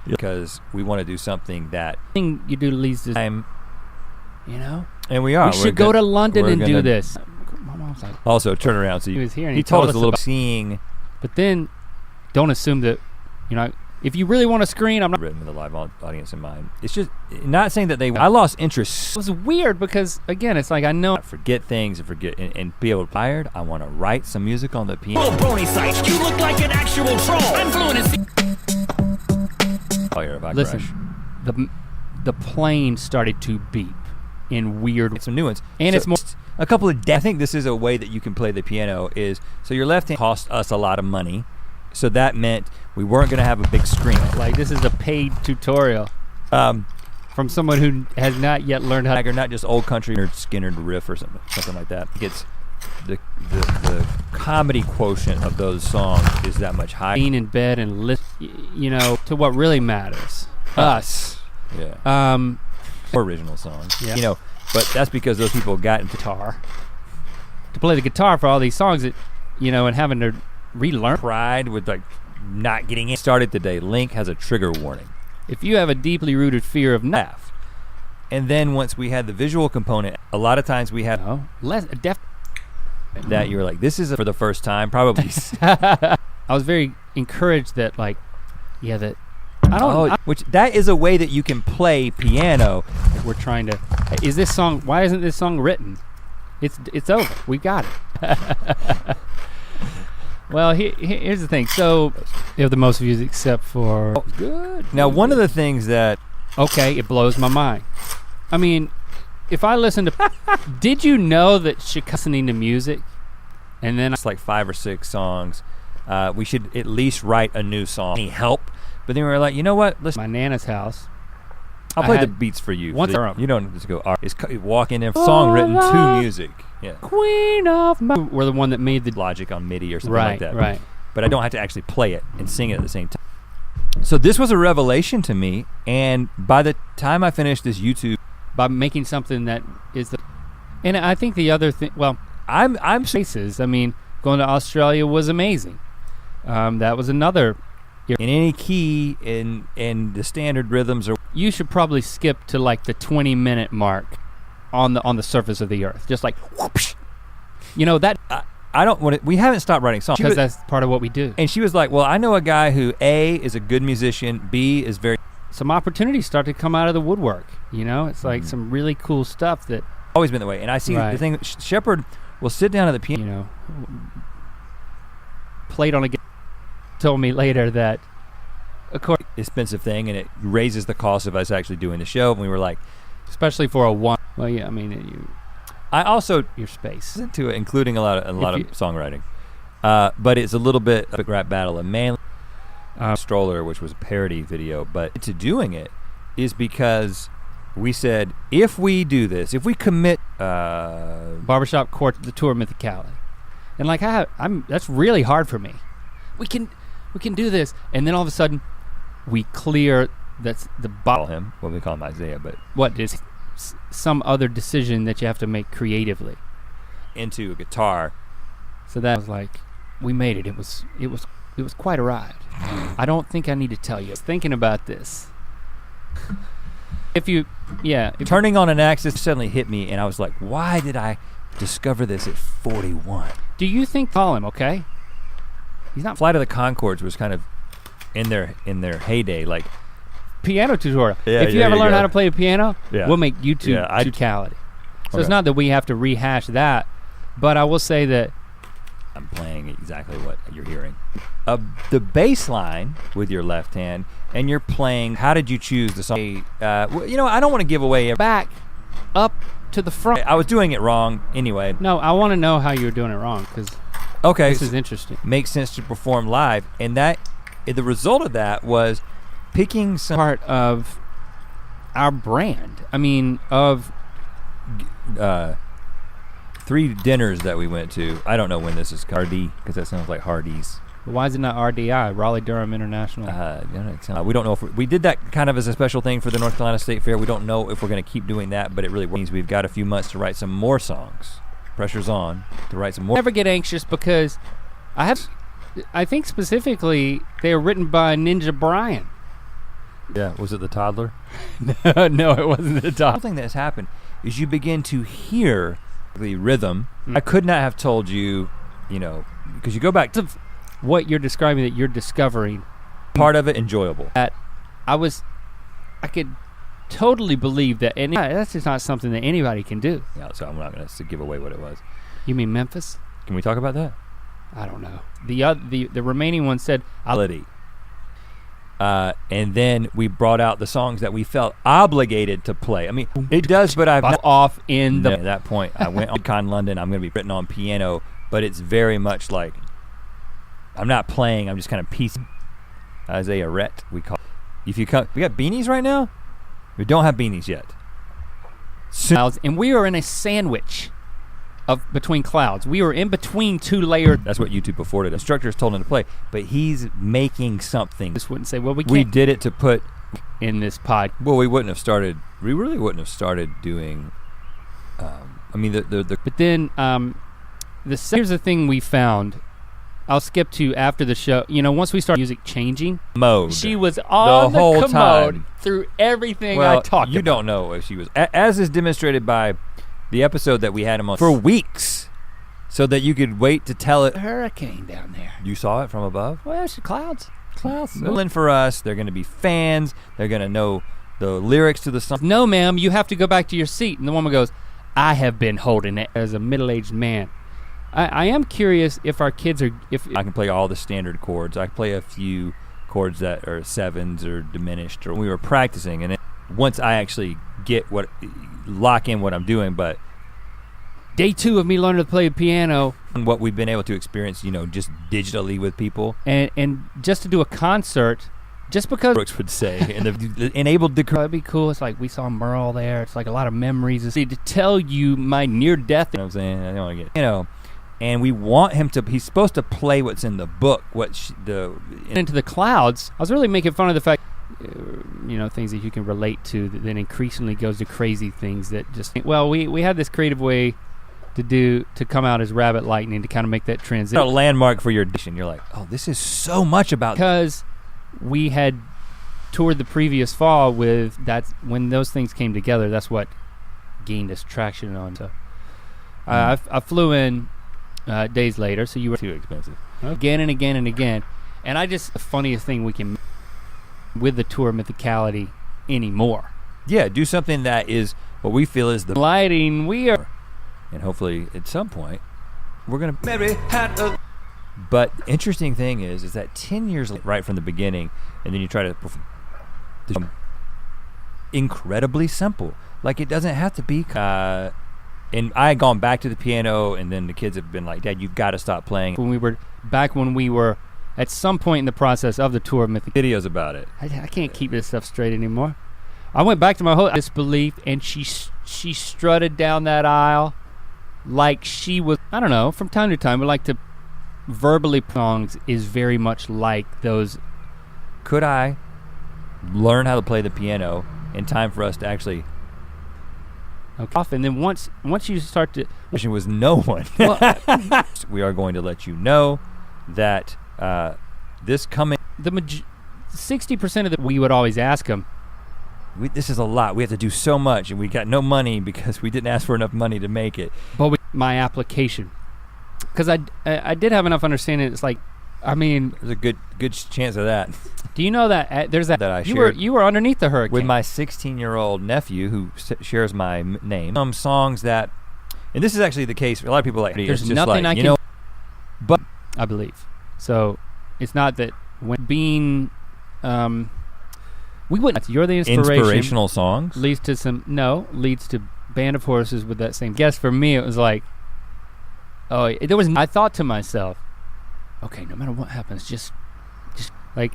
[SPEAKER 2] because we want to do something that
[SPEAKER 1] Thing you do leads to,
[SPEAKER 2] time,
[SPEAKER 1] and
[SPEAKER 2] we are.
[SPEAKER 1] we should go to London and do
[SPEAKER 2] gonna
[SPEAKER 1] this. My mom's like,
[SPEAKER 2] Also, turn around. So
[SPEAKER 1] he was here and
[SPEAKER 2] he told us a little
[SPEAKER 1] about
[SPEAKER 2] seeing.
[SPEAKER 1] But then, don't assume that, if you really want to screen, I'm not.
[SPEAKER 2] Written with a live audience in mind. It's just not saying that I lost interest.
[SPEAKER 1] It was weird because, again, it's like I know.
[SPEAKER 2] Forget things and be able to tired. I want to write some music on the piano.
[SPEAKER 3] Oh, brony sites, you look like an actual troll. I'm fluent in.
[SPEAKER 1] Listen, the plane started to beep in weird.
[SPEAKER 2] Some new ones.
[SPEAKER 1] And it's more.
[SPEAKER 2] A couple of. I think this is a way that you can play the piano. Is so your left hand cost us a lot of money, so that meant we weren't going to have a big screen.
[SPEAKER 1] Like this is a paid tutorial from someone who has not yet learned how.
[SPEAKER 2] Not just old country or Skinner riff or something like that. It's the comedy quotient of those songs is that much higher.
[SPEAKER 1] Being in bed and to what really matters. Us.
[SPEAKER 2] Yeah. Original songs.
[SPEAKER 1] Yeah.
[SPEAKER 2] But that's because those people got into
[SPEAKER 1] guitar. To play the guitar for all these songs that, and having to relearn.
[SPEAKER 2] Pride with not getting it started today. Link has a trigger warning.
[SPEAKER 1] If you have a deeply rooted fear of
[SPEAKER 2] laugh. And then once we had the visual component, a lot of times we had that you were like, this is for the first time, probably.
[SPEAKER 1] I was very encouraged that that I don't.
[SPEAKER 2] Which that is a way that you can play piano.
[SPEAKER 1] We're trying to. Is this song? Why isn't this song written? It's over. We got it. Well, here's the thing. So you have the most views except for.
[SPEAKER 2] Oh, good. Now, one of the things that.
[SPEAKER 1] Okay, it blows my mind. I mean, if I listen to. Did you know that listening to music, and then
[SPEAKER 2] it's like 5 or 6 songs. We should at least write a new song. Any help? But then we were like, you know what? Listen,
[SPEAKER 1] my Nana's house.
[SPEAKER 2] I'll play the beats for you.
[SPEAKER 1] Once
[SPEAKER 2] you don't just go. It's walking in song written to music. Yeah.
[SPEAKER 1] Queen of we're the one that made the
[SPEAKER 2] Logic on MIDI or something like that.
[SPEAKER 1] Right.
[SPEAKER 2] But I don't have to actually play it and sing it at the same time. So this was a revelation to me, and by the time I finished this YouTube,
[SPEAKER 1] by making something that is and I think the other thing. Well, I'm places. I mean, going to Australia was amazing. That was another.
[SPEAKER 2] In any key in the standard rhythms, or
[SPEAKER 1] you should probably skip to like the 20-minute mark on the surface of the earth, just like whoosh. That
[SPEAKER 2] I don't want to. We haven't stopped writing songs
[SPEAKER 1] because that's part of what we do.
[SPEAKER 2] And she was like, "Well, I know a guy who A is a good musician, B is very."
[SPEAKER 1] Some opportunities start to come out of the woodwork. It's like some really cool stuff that
[SPEAKER 2] always been the way. And I see the thing. Shepard will sit down at the piano.
[SPEAKER 1] Played on a guitar. Told me later that of course
[SPEAKER 2] expensive thing, and it raises the cost of us actually doing the show. And we were like,
[SPEAKER 1] especially for a one. Well, yeah, I mean,
[SPEAKER 2] I also
[SPEAKER 1] your space
[SPEAKER 2] into it, including a lot of songwriting, but it's a little bit of a rap battle of Manly Stroller, which was a parody video. But to doing it is because we said if we do this, if we commit
[SPEAKER 1] Barbershop Court, the tour Mythicality, and that's really hard for me. We can do this, and then all of a sudden, we clear that's the
[SPEAKER 2] call him. Well, we call him Isaiah, but
[SPEAKER 1] what is some other decision that you have to make creatively
[SPEAKER 2] into a guitar.
[SPEAKER 1] So that was like, we made it. It was quite a ride. I don't think I need to tell you. I was thinking about this.
[SPEAKER 2] Turning on an axis suddenly hit me, and I was like, why did I discover this at 41?
[SPEAKER 1] Do you think? Call him, okay? He's not.
[SPEAKER 2] Flight of the Conchords was kind of in their heyday, like
[SPEAKER 1] piano tutorial. If you ever learn how to play the piano, we'll make YouTube tutoriality. So it's not that we have to rehash that, but I will say that
[SPEAKER 2] I'm playing exactly what you're hearing. The bass line with your left hand, and you're playing. How did you choose the song? I don't want to give away.
[SPEAKER 1] Back, up to the front.
[SPEAKER 2] I was doing it wrong anyway.
[SPEAKER 1] No, I want to know how you were doing it wrong because.
[SPEAKER 2] Okay,
[SPEAKER 1] this is interesting.
[SPEAKER 2] Makes sense to perform live, and the result of that was picking some
[SPEAKER 1] part of our brand. I mean, of
[SPEAKER 2] 3 dinners that we went to. I don't know when this is Hardy, because that sounds like Hardee's.
[SPEAKER 1] Why is it not RDI, Raleigh Durham International?
[SPEAKER 2] We don't know if we did that kind of as a special thing for the North Carolina State Fair. We don't know if we're going to keep doing that, but it really means we've got a few months to write some more songs. Pressure's on to write some more.
[SPEAKER 1] I never get anxious because I think specifically they are written by Ninja Brian.
[SPEAKER 2] Yeah, was it the toddler?
[SPEAKER 1] No, it wasn't the toddler.
[SPEAKER 2] The thing that has happened is you begin to hear the rhythm. I could not have told you, because you go back to
[SPEAKER 1] what you're describing that you're discovering.
[SPEAKER 2] Part of it enjoyable.
[SPEAKER 1] I could totally believe that, and that's just not something that anybody can do.
[SPEAKER 2] Yeah, so I'm not going to give away what it was.
[SPEAKER 1] You mean Memphis?
[SPEAKER 2] Can we talk about that?
[SPEAKER 1] I don't know. The remaining one said
[SPEAKER 2] and then we brought out the songs that we felt obligated to play. I mean, it does, but I've not
[SPEAKER 1] off in the
[SPEAKER 2] at that point. I went on Con London. I'm going to be written on piano, but it's very much like I'm not playing. I'm just kind of piecing. As a arret, we call. If you come, we got beanies right now. We don't have beanies yet.
[SPEAKER 1] Clouds, and we are in a sandwich of between clouds. We were in between 2 layers.
[SPEAKER 2] That's what YouTube afforded. The instructors told him to play, but he's making something.
[SPEAKER 1] Just wouldn't say, well, we can't.
[SPEAKER 2] We did it to put
[SPEAKER 1] in this pod.
[SPEAKER 2] Well, we really wouldn't have started doing.
[SPEAKER 1] But then here's the thing we found. I'll skip to after the show. Once we start music changing
[SPEAKER 2] mode,
[SPEAKER 1] she was on the
[SPEAKER 2] whole
[SPEAKER 1] commode
[SPEAKER 2] time
[SPEAKER 1] through everything I talked about.
[SPEAKER 2] You don't know if she was, as is demonstrated by the episode that we had him on for weeks, so that you could wait to tell it.
[SPEAKER 1] A hurricane down there.
[SPEAKER 2] You saw it from above?
[SPEAKER 1] Well, it's clouds.
[SPEAKER 2] Moving for us. They're going to be fans. They're going to know the lyrics to the song.
[SPEAKER 1] No, ma'am, you have to go back to your seat. And the woman goes, I have been holding it as a middle-aged man. I am curious if our kids are. If
[SPEAKER 2] I can play all the standard chords. I can play a few chords that are 7s or diminished. Or we were practicing, and once I actually lock in what I'm doing, but
[SPEAKER 1] day 2 of me learning to play the piano,
[SPEAKER 2] and what we've been able to experience, just digitally with people,
[SPEAKER 1] and just to do a concert, just because
[SPEAKER 2] Brooks would say, and the enabled the.
[SPEAKER 1] It'd be cool. It's like we saw Merle there. It's like a lot of memories. To tell you my near death.
[SPEAKER 2] You know what I'm saying? I don't want to get And we want him to. He's supposed to play what's in the book.
[SPEAKER 1] Into the clouds. I was really making fun of the fact, things that you can relate to. That then increasingly goes to crazy things that just. Well, we had this creative way to come out as Rabbit Lightning to kind of make that transition.
[SPEAKER 2] A landmark for your edition. You're like, oh, this is so much about.
[SPEAKER 1] Because we had toured the previous fall with that. When those things came together, that's what gained us traction on. So I flew in. Days later, so you were
[SPEAKER 2] too expensive
[SPEAKER 1] again and again and again, and the funniest thing we can with the tour mythicality anymore.
[SPEAKER 2] Yeah, do something that is what we feel is the
[SPEAKER 1] lighting.
[SPEAKER 2] And hopefully at some point we're gonna marry. But interesting thing is that 10 years right from the beginning, and then you try to perform incredibly simple. Like it doesn't have to be. And I had gone back to the piano, and then the kids have been like, Dad, you've got to stop playing.
[SPEAKER 1] When we were at some point in the process of the tour of Mythic.
[SPEAKER 2] Videos about it.
[SPEAKER 1] I can't keep this stuff straight anymore. I went back to my whole disbelief, and she strutted down that aisle like she was, I don't know, from time to time, we like to verbally songs is very much like those.
[SPEAKER 2] Could I learn how to play the piano in time for us to actually...
[SPEAKER 1] Okay. And then once you start to,
[SPEAKER 2] it was no one. Well, we are going to let you know that this coming
[SPEAKER 1] 60% of the we would always ask them.
[SPEAKER 2] This is a lot. We have to do so much, and we got no money because we didn't ask for enough money to make it.
[SPEAKER 1] But my application, because I did have enough understanding. It's like, I mean,
[SPEAKER 2] there's a good chance of that.
[SPEAKER 1] Do you know that there's that
[SPEAKER 2] I shared
[SPEAKER 1] you were underneath the hurricane
[SPEAKER 2] with my 16-year-old nephew who shares my name. Some songs that, and this is actually the case. A lot of people like.
[SPEAKER 1] There's
[SPEAKER 2] it's just
[SPEAKER 1] nothing
[SPEAKER 2] like,
[SPEAKER 1] I can. But I believe so. It's not that when being, we wouldn't. You're the
[SPEAKER 2] inspirational songs
[SPEAKER 1] leads to Band of Horses with that same. Guess for me it was like, I thought to myself, okay, no matter what happens, just like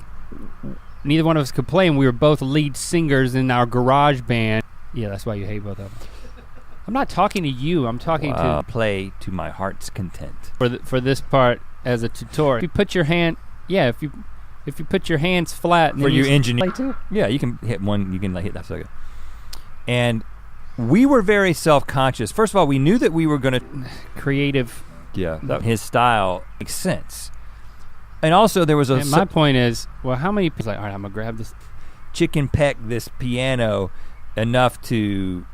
[SPEAKER 1] neither one of us could play, and we were both lead singers in our garage band. Yeah, that's why you hate both of them. I'm not talking to you. I'm talking to
[SPEAKER 2] play to my heart's content.
[SPEAKER 1] For this part as a tutorial. If you put your hand, if you put your hands flat and
[SPEAKER 2] for
[SPEAKER 1] then
[SPEAKER 2] your
[SPEAKER 1] you
[SPEAKER 2] engineer.
[SPEAKER 1] play too.
[SPEAKER 2] Yeah, you can hit one. You can like hit that second. And we were very self-conscious. First of all, we knew that we were gonna
[SPEAKER 1] creative.
[SPEAKER 2] Yeah, his style makes sense. And also there was a.
[SPEAKER 1] And my point is, well, how many people like, all right, I'm gonna grab this.
[SPEAKER 2] Chicken peck this piano enough to.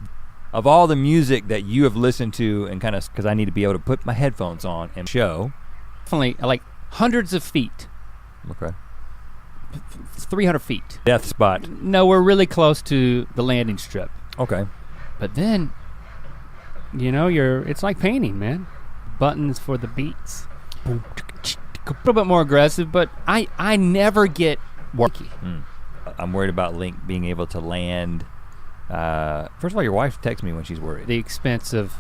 [SPEAKER 2] Of all the music that you have listened to and kind of, because I need to be able to put my headphones on and show.
[SPEAKER 1] Definitely like hundreds of feet.
[SPEAKER 2] Okay.
[SPEAKER 1] 300 feet.
[SPEAKER 2] Death spot.
[SPEAKER 1] No, we're really close to the landing strip.
[SPEAKER 2] Okay.
[SPEAKER 1] But then, it's like painting, man. Buttons for the beats. A little bit more aggressive, but I never get worky.
[SPEAKER 2] I'm worried about Link being able to land. First of all, your wife texts me when she's worried.
[SPEAKER 1] The expense of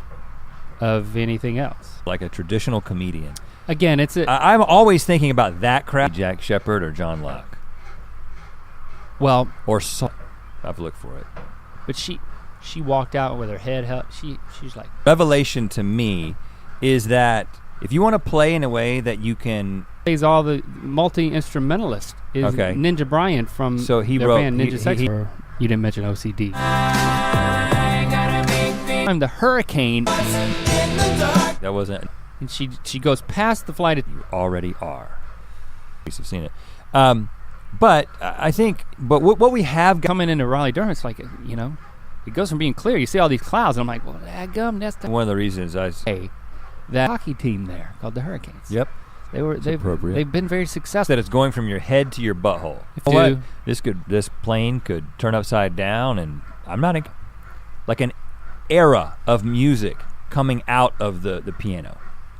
[SPEAKER 1] anything else.
[SPEAKER 2] Like a traditional comedian.
[SPEAKER 1] Again,
[SPEAKER 2] I'm always thinking about that crap. Jack Shepard or John Locke.
[SPEAKER 1] Well.
[SPEAKER 2] Or I've looked for it.
[SPEAKER 1] But she walked out with her head held. She's like.
[SPEAKER 2] Revelation to me is that if you want to play in a way that you can.
[SPEAKER 1] Plays all the multi-instrumentalist is Ninja Brian from
[SPEAKER 2] so he
[SPEAKER 1] their
[SPEAKER 2] wrote,
[SPEAKER 1] band Ninja Sex. You didn't mention OCD. I'm the Hurricane.
[SPEAKER 2] That wasn't.
[SPEAKER 1] And she goes past the flight.
[SPEAKER 2] You already are. You've seen it. But I think, what we have
[SPEAKER 1] coming into Raleigh-Durham, it's like, it goes from being clear. You see all these clouds, and I'm like, well, that's
[SPEAKER 2] one of the reasons
[SPEAKER 1] that hockey team there called the Hurricanes.
[SPEAKER 2] Yep.
[SPEAKER 1] They've been very successful.
[SPEAKER 2] That it's going from your head to your butthole. This plane could turn upside down, and I'm not like an era of music coming out of the piano.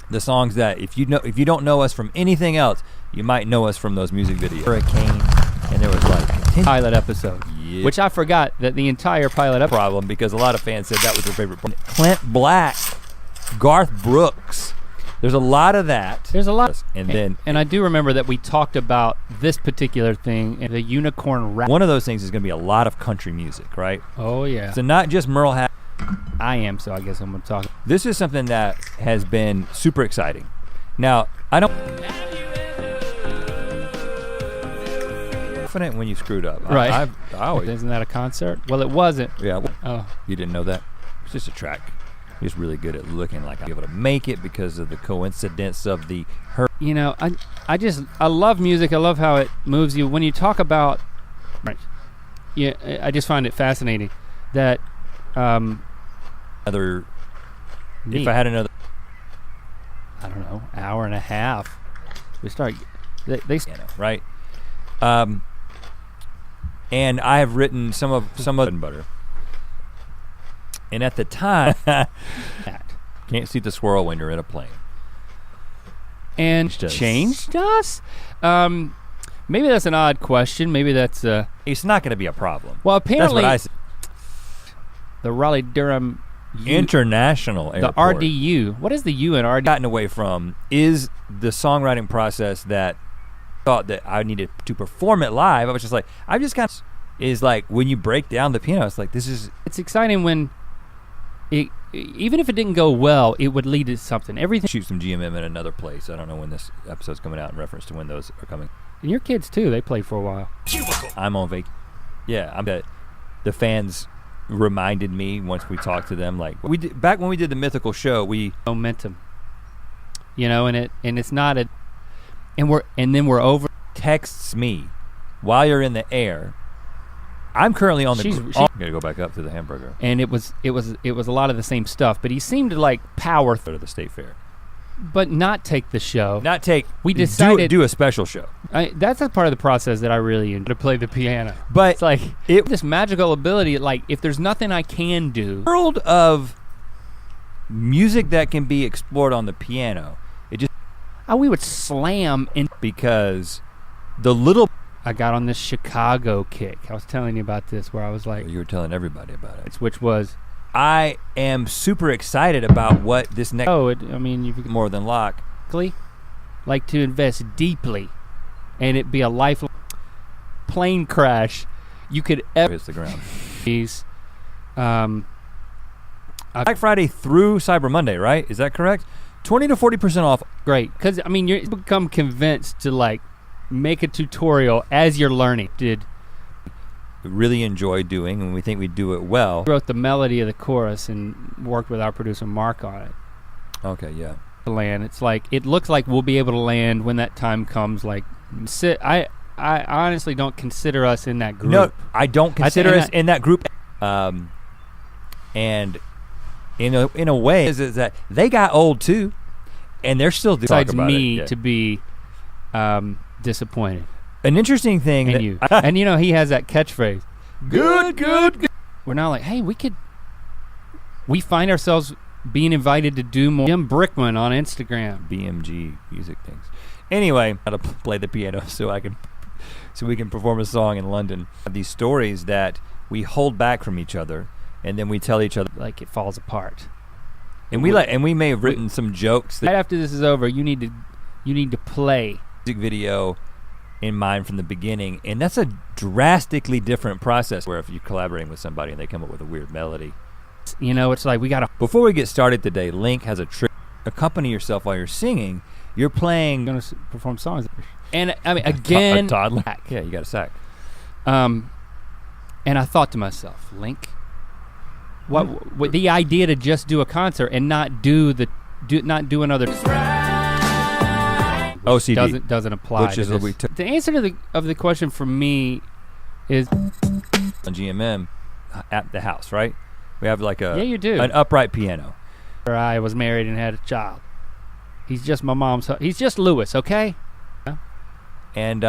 [SPEAKER 2] The songs that if you don't know us from anything else, you might know us from those music videos. Hurricane, and there was like
[SPEAKER 1] pilot episode, which I forgot that the entire pilot episode
[SPEAKER 2] problem because a lot of fans said that was their favorite. Clint Black, Garth Brooks. There's a lot of that.
[SPEAKER 1] There's a lot.
[SPEAKER 2] And
[SPEAKER 1] I do remember that we talked about this particular thing in the unicorn rap.
[SPEAKER 2] One of those things is gonna be a lot of country music, right?
[SPEAKER 1] Oh yeah.
[SPEAKER 2] So not just Merle
[SPEAKER 1] I am, so I guess I'm gonna talk.
[SPEAKER 2] This is something that has been super exciting. Now, I don't confident when you screwed up.
[SPEAKER 1] Right.
[SPEAKER 2] I always.
[SPEAKER 1] Isn't that a concert? Well, it wasn't.
[SPEAKER 2] Yeah.
[SPEAKER 1] Oh.
[SPEAKER 2] You didn't know that? It's just a track. He's really good at looking like I'm able to make it because of the coincidence of the
[SPEAKER 1] I love music. I love how it moves you. When you talk about, I just find it fascinating that
[SPEAKER 2] if I had another,
[SPEAKER 1] I don't know, hour and a half, we start. They
[SPEAKER 2] right. And I have written some of butter. And at the time, can't see the swirl when you're in a plane.
[SPEAKER 1] And changed us? Maybe that's an odd question. Maybe that's
[SPEAKER 2] it's not going to be a problem.
[SPEAKER 1] Well, apparently,
[SPEAKER 2] that's what I said.
[SPEAKER 1] The Raleigh-Durham
[SPEAKER 2] International Airport.
[SPEAKER 1] The RDU. What is the U in RDU?
[SPEAKER 2] Gotten away from is the songwriting process that thought that I needed to perform it live. I was just like, I've just got is like when you break down the piano, it's like this is.
[SPEAKER 1] It's exciting when. Even if it didn't go well, it would lead to something. Everything.
[SPEAKER 2] Shoot some GMM in another place. I don't know when this episode's coming out in reference to when those are coming.
[SPEAKER 1] And your kids too. They played for a while.
[SPEAKER 2] I'm on vacation. Yeah, I'm the fans reminded me once we talked to them. Like we did back when we did the Mythical show. We
[SPEAKER 1] momentum. And it's not a. And then we're over.
[SPEAKER 2] Texts me while you're in the air. I'm currently on the. I'm gonna go back up to the hamburger.
[SPEAKER 1] And it was a lot of the same stuff, but he seemed to like power
[SPEAKER 2] through the state fair,
[SPEAKER 1] but not take the show. We decided
[SPEAKER 2] do a special show.
[SPEAKER 1] That's a part of the process that I really enjoy, to play the piano.
[SPEAKER 2] But
[SPEAKER 1] it's like this magical ability. Like if there's nothing I can do,
[SPEAKER 2] world of music that can be explored on the piano. It just
[SPEAKER 1] we would slam in
[SPEAKER 2] because the little.
[SPEAKER 1] I got on this Chicago kick. I was telling you about this where I was like...
[SPEAKER 2] You were telling everybody about it.
[SPEAKER 1] Which was...
[SPEAKER 2] I am super excited about what this next...
[SPEAKER 1] you've...
[SPEAKER 2] More than Locke.
[SPEAKER 1] Like to invest deeply and it be a lifelong plane crash. You could ever...
[SPEAKER 2] Hits the ground. Black Friday through Cyber Monday, right? Is that correct? 20 to 40% off.
[SPEAKER 1] Great, because I mean, you become convinced to like make a tutorial as you're learning. Did
[SPEAKER 2] really enjoy doing, and we think we do it well.
[SPEAKER 1] Wrote the melody of the chorus and worked with our producer Mark on it.
[SPEAKER 2] Okay, yeah.
[SPEAKER 1] To land, it's like it looks like we'll be able to land when that time comes. Like, I honestly don't consider us in that group.
[SPEAKER 2] No, I don't consider us in that group. And in a way, is that they got old too, and they're still talking about it.
[SPEAKER 1] Besides me to be disappointed.
[SPEAKER 2] An interesting thing,
[SPEAKER 1] and you, and you know, he has that catchphrase. Good. We're now like, hey, we find ourselves being invited to do more. Jim Brickman on Instagram.
[SPEAKER 2] BMG music things. Anyway, how to play the piano so we can perform a song in London. These stories that we hold back from each other, and then we tell each other
[SPEAKER 1] like it falls apart.
[SPEAKER 2] And we may have written some jokes.
[SPEAKER 1] Right after this is over, you need to play
[SPEAKER 2] music video in mind from the beginning, and that's a drastically different process. Where if you're collaborating with somebody and they come up with a weird melody,
[SPEAKER 1] you know, it's like we gotta.
[SPEAKER 2] Before we get started today, Link has a trick. Accompany yourself while you're singing. You're playing.
[SPEAKER 1] Gonna perform songs, and I mean again,
[SPEAKER 2] a toddler. Yeah, you got a sack.
[SPEAKER 1] And I thought to myself, Link, what the idea to just do a concert and not do another.
[SPEAKER 2] OCD
[SPEAKER 1] doesn't apply.
[SPEAKER 2] Which is what we took.
[SPEAKER 1] The answer to the question for me is
[SPEAKER 2] on GMM at the house, right? We have like
[SPEAKER 1] you do.
[SPEAKER 2] An upright piano.
[SPEAKER 1] I was married and had a child. He's just my mom's. He's just Lewis, okay? Yeah.
[SPEAKER 2] And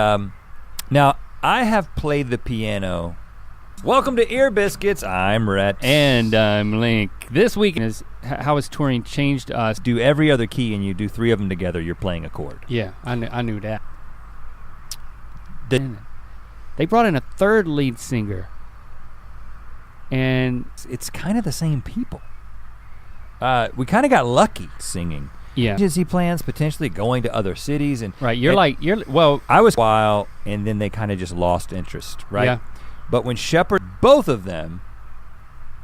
[SPEAKER 2] now I have played the piano. Welcome to Ear Biscuits. I'm Rhett.
[SPEAKER 1] And I'm Link. This week is how has touring changed us.
[SPEAKER 2] Do every other key and you do 3 of them together, you're playing a chord.
[SPEAKER 1] Yeah, I knew that. They brought in a third lead singer. And
[SPEAKER 2] it's kind of the same people. We kind of got lucky singing.
[SPEAKER 1] Yeah.
[SPEAKER 2] Agency plans, potentially going to other cities.
[SPEAKER 1] Right,
[SPEAKER 2] I was a while, and then they kind of just lost interest, right?
[SPEAKER 1] Yeah.
[SPEAKER 2] But when Shepard, both of them,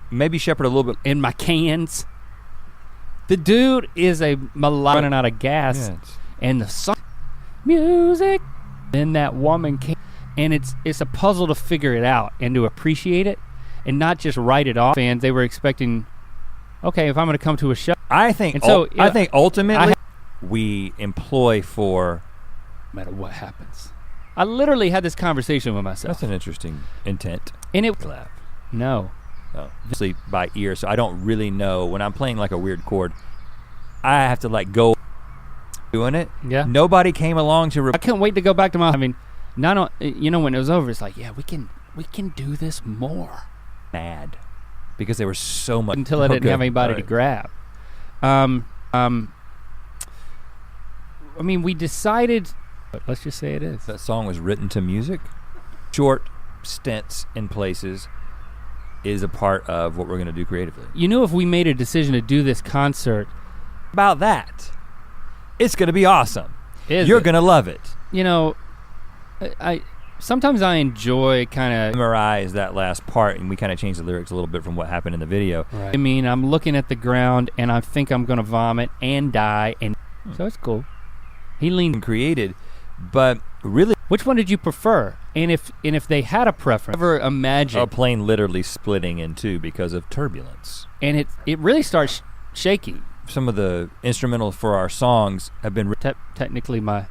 [SPEAKER 2] maybe Shepard a little bit.
[SPEAKER 1] In my cans. The dude is a running out of gas.
[SPEAKER 2] Yeah,
[SPEAKER 1] and the song, music, then that woman came. And it's a puzzle to figure it out and to appreciate it and not just write it off. Fans, they were expecting, okay, if I'm going to come to a show.
[SPEAKER 2] I think ultimately we employ for
[SPEAKER 1] no matter what happens. I literally had this conversation with myself.
[SPEAKER 2] That's an interesting intent.
[SPEAKER 1] And it
[SPEAKER 2] clap.
[SPEAKER 1] No.
[SPEAKER 2] Oh, obviously by ear, so I don't really know when I'm playing like a weird chord. I have to like go doing it.
[SPEAKER 1] Yeah.
[SPEAKER 2] Nobody came along to.
[SPEAKER 1] I couldn't wait to go back to my. I mean, not you know when it was over, it's like yeah, we can do this more.
[SPEAKER 2] Mad, because they were so much
[SPEAKER 1] until I didn't have anybody to grab. I mean, we decided. But let's just say it is.
[SPEAKER 2] That song was written to music. Short stints in places is a part of what we're going to do creatively.
[SPEAKER 1] You know, if we made a decision to do this concert,
[SPEAKER 2] about that, it's going to be awesome.
[SPEAKER 1] You're
[SPEAKER 2] going to love it.
[SPEAKER 1] You know, sometimes I enjoy kind of
[SPEAKER 2] memorize that last part, and we kind of change the lyrics a little bit from what happened in the video.
[SPEAKER 1] Right. I mean, I'm looking at the ground, and I think I'm going to vomit and die, and so it's cool. He leaned
[SPEAKER 2] and created. But really,
[SPEAKER 1] which one did you prefer? And if they had a preference, ever imagine
[SPEAKER 2] a plane literally splitting in two because of turbulence?
[SPEAKER 1] And it really starts shaking.
[SPEAKER 2] Some of the instrumentals for our songs have been
[SPEAKER 1] technically my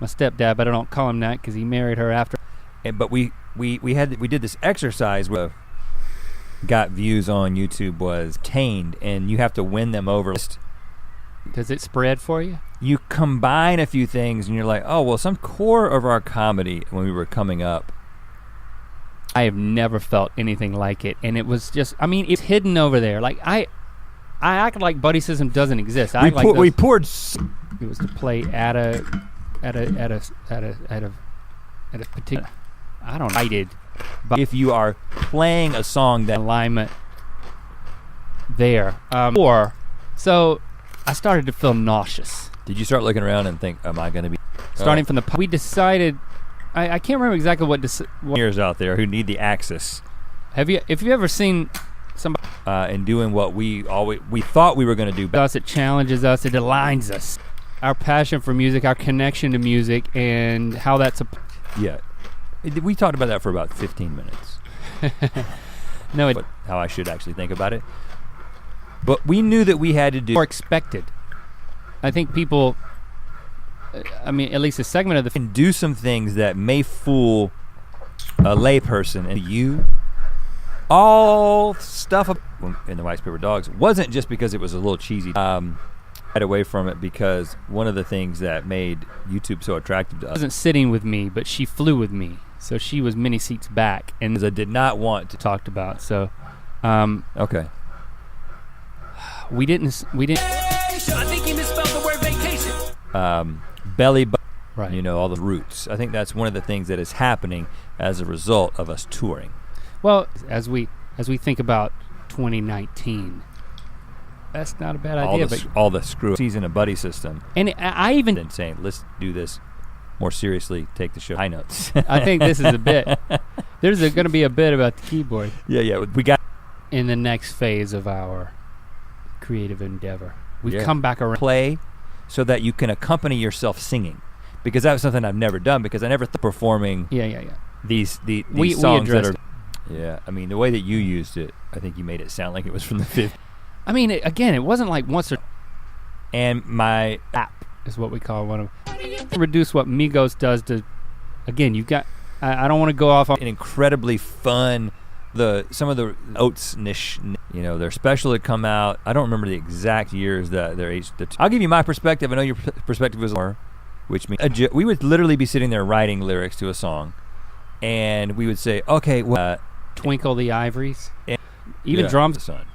[SPEAKER 1] stepdad, but I don't call him that because he married her after.
[SPEAKER 2] But we did this exercise where got views on YouTube was tamed, and you have to win them over.
[SPEAKER 1] Does it spread for you?
[SPEAKER 2] You combine a few things and you're like, oh, well, some core of our comedy when we were coming up.
[SPEAKER 1] I have never felt anything like it. And it was just, I mean, it's hidden over there. Like, I act like buddy system doesn't exist.
[SPEAKER 2] We poured.
[SPEAKER 1] It was to play at a particular, I don't know. I did.
[SPEAKER 2] But if you are playing a song that
[SPEAKER 1] alignment there. So I started to feel nauseous.
[SPEAKER 2] Did you start looking around and think, am I going to be?
[SPEAKER 1] Starting from we decided, I can't remember exactly what
[SPEAKER 2] ears out there who need the axis.
[SPEAKER 1] If you ever seen somebody
[SPEAKER 2] and doing what we thought we were gonna do.
[SPEAKER 1] Us, it challenges us, it aligns us. Our passion for music, our connection to music, and how that's
[SPEAKER 2] Yeah, we talked about that for about 15 minutes.
[SPEAKER 1] No, it
[SPEAKER 2] But how I should actually think about it. But we knew that we had to do
[SPEAKER 1] more expected. I think people, I mean, at least a segment of the
[SPEAKER 2] and do some things that may fool a layperson, and you all stuff in the White Paper Dogs wasn't just because it was a little cheesy. Got away from it because one of the things that made YouTube so attractive to us
[SPEAKER 1] wasn't sitting with me, but she flew with me. So she was many seats back and
[SPEAKER 2] is I did not want to
[SPEAKER 1] talked about. So
[SPEAKER 2] okay.
[SPEAKER 1] we didn't
[SPEAKER 3] I think he misspelled the word vacation.
[SPEAKER 2] Belly button,
[SPEAKER 1] right.
[SPEAKER 2] you know, all the roots. I think that's one of the things that is happening as a result of us touring.
[SPEAKER 1] Well, as we think about 2019, that's not a bad idea. But
[SPEAKER 2] All the screw season of buddy system.
[SPEAKER 1] and I even
[SPEAKER 2] Then saying, let's do this more seriously, take the show high notes.
[SPEAKER 1] I think this is a bit. There's going to be a bit about the keyboard
[SPEAKER 2] Yeah, we got
[SPEAKER 1] in the next phase of our creative endeavor. We've
[SPEAKER 2] Yeah.
[SPEAKER 1] come back around.
[SPEAKER 2] play so that you can accompany yourself singing. Because that was something I've never done because I never performing
[SPEAKER 1] Yeah.
[SPEAKER 2] these
[SPEAKER 1] We
[SPEAKER 2] songs that
[SPEAKER 1] addressed
[SPEAKER 2] are Yeah, I mean the way that you used it, I think you made it sound like it was from the 50s.
[SPEAKER 1] I mean, again, it wasn't like once or
[SPEAKER 2] And my
[SPEAKER 1] app is what we call one of. Reduce what Migos does to. Again, you've got. I don't want to go off on.
[SPEAKER 2] an incredibly fun some of the oats niche, you know, their special had come out. I don't remember the exact years that their age. I'll give you my perspective. I know your perspective was more, which means we would literally be sitting there writing lyrics to a song, and we would say, okay, well,
[SPEAKER 1] Twinkle the Ivories,
[SPEAKER 2] and-
[SPEAKER 1] even
[SPEAKER 2] yeah,
[SPEAKER 1] drums,
[SPEAKER 2] son,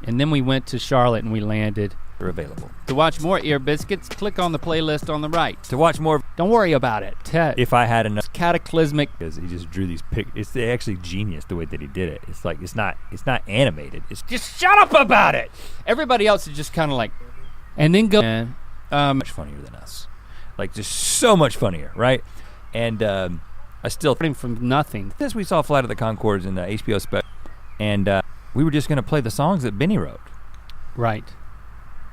[SPEAKER 1] and then we went to Charlotte and we landed.
[SPEAKER 2] they're available.
[SPEAKER 1] To watch more Ear Biscuits, click on the playlist on the right.
[SPEAKER 2] To watch more,
[SPEAKER 1] Don't worry about it.
[SPEAKER 2] if I had enough.
[SPEAKER 1] Cataclysmic.
[SPEAKER 2] Because he just drew these pics. It's actually genius the way that he did it. It's like it's not animated. It's
[SPEAKER 1] Just shut up about it. Everybody else is just kind of like, and then go.
[SPEAKER 2] much funnier than us. Like just so much funnier, right? And I still
[SPEAKER 1] Starting from nothing.
[SPEAKER 2] since we saw Flight of the Conchords in the HBO special, and we were just gonna play the songs that Benny wrote.
[SPEAKER 1] Right.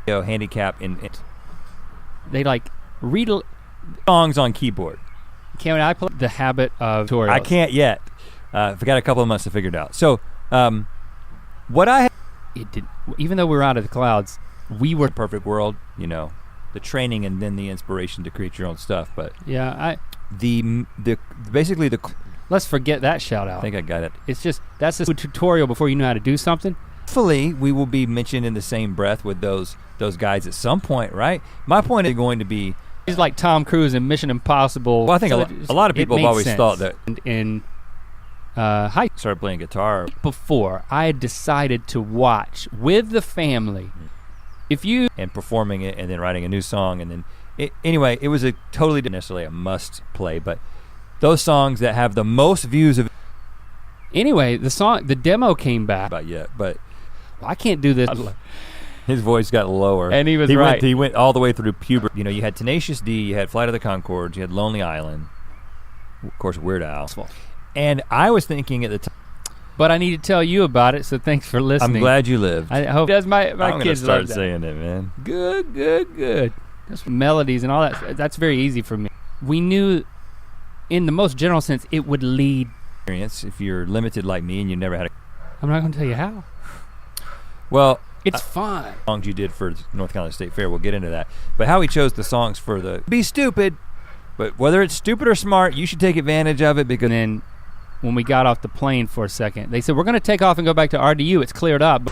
[SPEAKER 2] You know, handicap in
[SPEAKER 1] They like read.
[SPEAKER 2] songs on keyboard.
[SPEAKER 1] Can I play the habit of tutorials?
[SPEAKER 2] I can't yet. I've got a couple of months to figure it out. So, what I
[SPEAKER 1] It did. Even though we were out of the clouds, we were.
[SPEAKER 2] perfect world, you know, the training and then the inspiration to create your own stuff. But
[SPEAKER 1] Yeah.
[SPEAKER 2] basically the
[SPEAKER 1] Let's forget that shout
[SPEAKER 2] I
[SPEAKER 1] out.
[SPEAKER 2] think I got it.
[SPEAKER 1] It's just that's a tutorial before you know how to do something.
[SPEAKER 2] Hopefully, we will be mentioned in the same breath with those guys at some point, right? My point is going to be.
[SPEAKER 1] It's like Tom Cruise in Mission Impossible.
[SPEAKER 2] Well, I think a lot of people have always thought that
[SPEAKER 1] in high
[SPEAKER 2] started playing guitar.
[SPEAKER 1] before I had decided to watch with the family. If you
[SPEAKER 2] And performing it, and then writing a new song, and then anyway, it was a totally necessarily a must play, but those songs that have the most views of
[SPEAKER 1] anyway, the demo came back.
[SPEAKER 2] about yet, but
[SPEAKER 1] I can't do this.
[SPEAKER 2] his voice got lower,
[SPEAKER 1] And he was right.
[SPEAKER 2] He went all the way through puberty. You know, you had Tenacious D, you had Flight of the Conchords, you had Lonely Island, of course, Weird Al, and I was thinking at the time,
[SPEAKER 1] But I need to tell you about it, so thanks for listening.
[SPEAKER 2] I'm glad you lived.
[SPEAKER 1] I hope does my
[SPEAKER 2] I'm gonna
[SPEAKER 1] kids
[SPEAKER 2] start
[SPEAKER 1] love that.
[SPEAKER 2] saying it, man.
[SPEAKER 1] Good. Just melodies and all that. That's very easy for me. We knew, in the most general sense, it would lead.
[SPEAKER 2] If you're limited like me and you never had a
[SPEAKER 1] I'm not going to tell you how.
[SPEAKER 2] well,
[SPEAKER 1] It's fun.
[SPEAKER 2] songs you did for North Carolina State Fair, we'll get into that. But how he chose the songs for the be stupid, but whether it's stupid or smart, you should take advantage of it because
[SPEAKER 1] And then when we got off the plane for a second, they said, we're going to take off and go back to RDU. It's cleared up.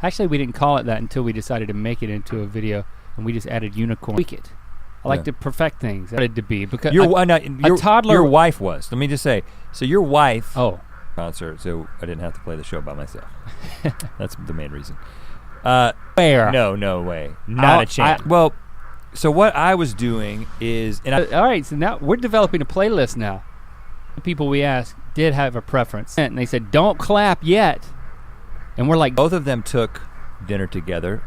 [SPEAKER 1] Actually, we didn't call it that until we decided to make it into a video, and we just added unicorn. Tweak it. I like to perfect things. I wanted to be because
[SPEAKER 2] your
[SPEAKER 1] toddler.
[SPEAKER 2] Your wife was. Let me just say. So your wife.
[SPEAKER 1] Oh,
[SPEAKER 2] Concert. So I didn't have to play the show by myself. That's the main reason.
[SPEAKER 1] where?
[SPEAKER 2] No way. Not a chance. Well, so what I was doing is, and
[SPEAKER 1] All right, so now we're developing a playlist now. The people we asked did have a preference, and they said, "Don't clap yet." And we're like,
[SPEAKER 2] both of them took dinner together.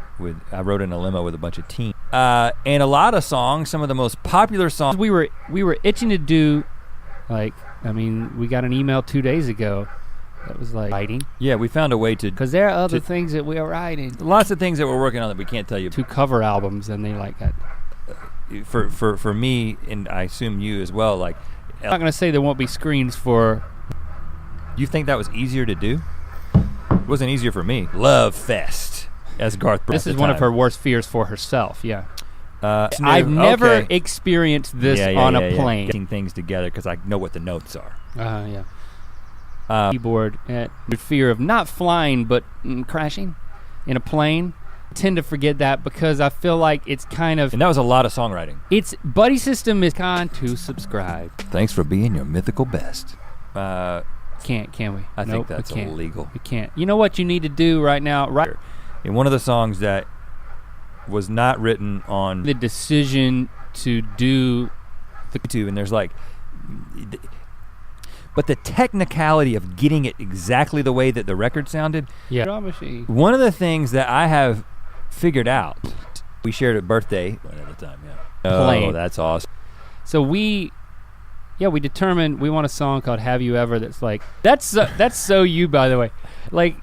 [SPEAKER 2] I rode in a limo with a bunch of teens, and a lot of songs. Some of the most popular songs.
[SPEAKER 1] we were itching to do, like, I mean, we got an email 2 days ago that was like writing.
[SPEAKER 2] Yeah, we found a way to,
[SPEAKER 1] Because there are other things that we are writing.
[SPEAKER 2] lots of things that we're working on that we can't tell you.
[SPEAKER 1] 2 cover albums, and they like that.
[SPEAKER 2] For me, and I assume you as well, like,
[SPEAKER 1] I'm not gonna say there won't be screens for.
[SPEAKER 2] you think that was easier to do? It wasn't easier for me. Love Fest, as Garth.
[SPEAKER 1] This is one of her worst fears for herself. Yeah.
[SPEAKER 2] I've
[SPEAKER 1] I've never experienced this on a plane.
[SPEAKER 2] Getting things together because I know what the notes are.
[SPEAKER 1] Yeah. Keyboard at the fear of not flying but crashing in a plane. I tend to forget that because I feel like it's kind of.
[SPEAKER 2] And that was a lot of songwriting.
[SPEAKER 1] Its buddy system is kind to subscribe.
[SPEAKER 2] Thanks for being your mythical best.
[SPEAKER 1] Can we?
[SPEAKER 2] I think that's
[SPEAKER 1] we can't.
[SPEAKER 2] illegal.
[SPEAKER 1] We can't. You know what you need to do right now? Right.
[SPEAKER 2] In one of the songs that was not written on
[SPEAKER 1] the decision to do
[SPEAKER 2] the YouTube, and there's like, but the technicality of getting it exactly the way that the record sounded.
[SPEAKER 1] Yeah.
[SPEAKER 2] One of the things that I have figured out, we shared a birthday one at a time. Yeah. Oh, that's awesome.
[SPEAKER 1] So we determined we want a song called "Have You Ever." That's like that's so you, by the way. Like,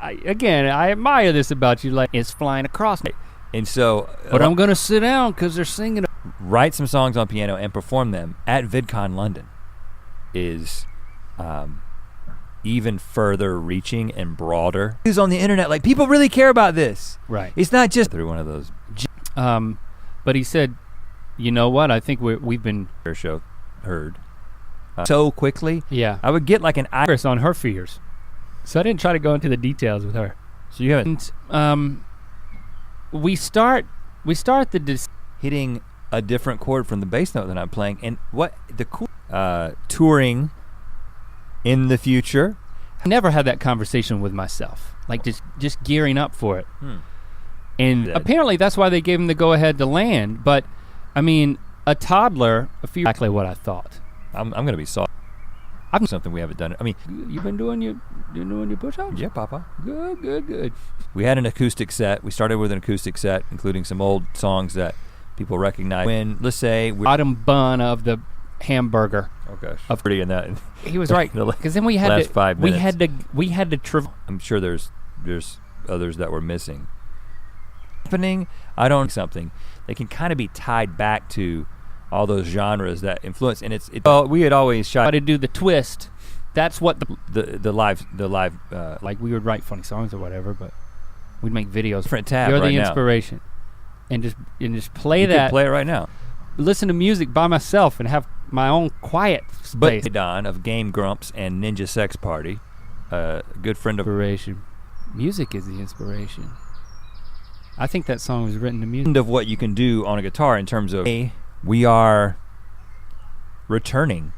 [SPEAKER 1] I admire this about you. Like, it's flying across me.
[SPEAKER 2] And so,
[SPEAKER 1] but I'm gonna sit down because they're singing.
[SPEAKER 2] Write some songs on piano and perform them at VidCon London is even further reaching and broader. It's on the internet, like, people really care about this.
[SPEAKER 1] Right.
[SPEAKER 2] It's not just through one of those.
[SPEAKER 1] But he said, you know what? I think we've been
[SPEAKER 2] show heard so quickly.
[SPEAKER 1] Yeah.
[SPEAKER 2] I would get like an
[SPEAKER 1] iris on her fears, so I didn't try to go into the details with her.
[SPEAKER 2] So you haven't.
[SPEAKER 1] We start the
[SPEAKER 2] hitting a different chord from the bass note that I'm playing, and what the cool touring in the future.
[SPEAKER 1] I never had that conversation with myself, like just gearing up for it. And apparently that's why they gave him the go ahead to land. But I mean, a toddler, exactly what I thought.
[SPEAKER 2] I'm gonna be soft. I'm something we haven't done. I mean,
[SPEAKER 1] you've been doing your push-ups?
[SPEAKER 2] Yeah, Papa.
[SPEAKER 1] Good.
[SPEAKER 2] We had an acoustic set. We started with an acoustic set, including some old songs that people recognize. When, let's say,
[SPEAKER 1] bottom bun of the hamburger.
[SPEAKER 2] Oh gosh, pretty in that.
[SPEAKER 1] He was right, because then we had
[SPEAKER 2] last 5 minutes.
[SPEAKER 1] we had to.
[SPEAKER 2] I'm sure there's others that were missing. Happening. I don't something. They can kind of be tied back to all those genres that influence, and well, we had always tried
[SPEAKER 1] to do the twist. That's what
[SPEAKER 2] the live
[SPEAKER 1] like we would write funny songs or whatever, but we'd make videos.
[SPEAKER 2] Different tab.
[SPEAKER 1] You're
[SPEAKER 2] right
[SPEAKER 1] the
[SPEAKER 2] now.
[SPEAKER 1] Inspiration, and just play
[SPEAKER 2] you
[SPEAKER 1] that.
[SPEAKER 2] Could play it right now.
[SPEAKER 1] Listen to music by myself and have my own quiet space.
[SPEAKER 2] But Don of Game Grumps and Ninja Sex Party, a good friend of
[SPEAKER 1] inspiration. Music is the inspiration. I think that song was written to music.
[SPEAKER 2] Of what you can do on a guitar in terms of we are returning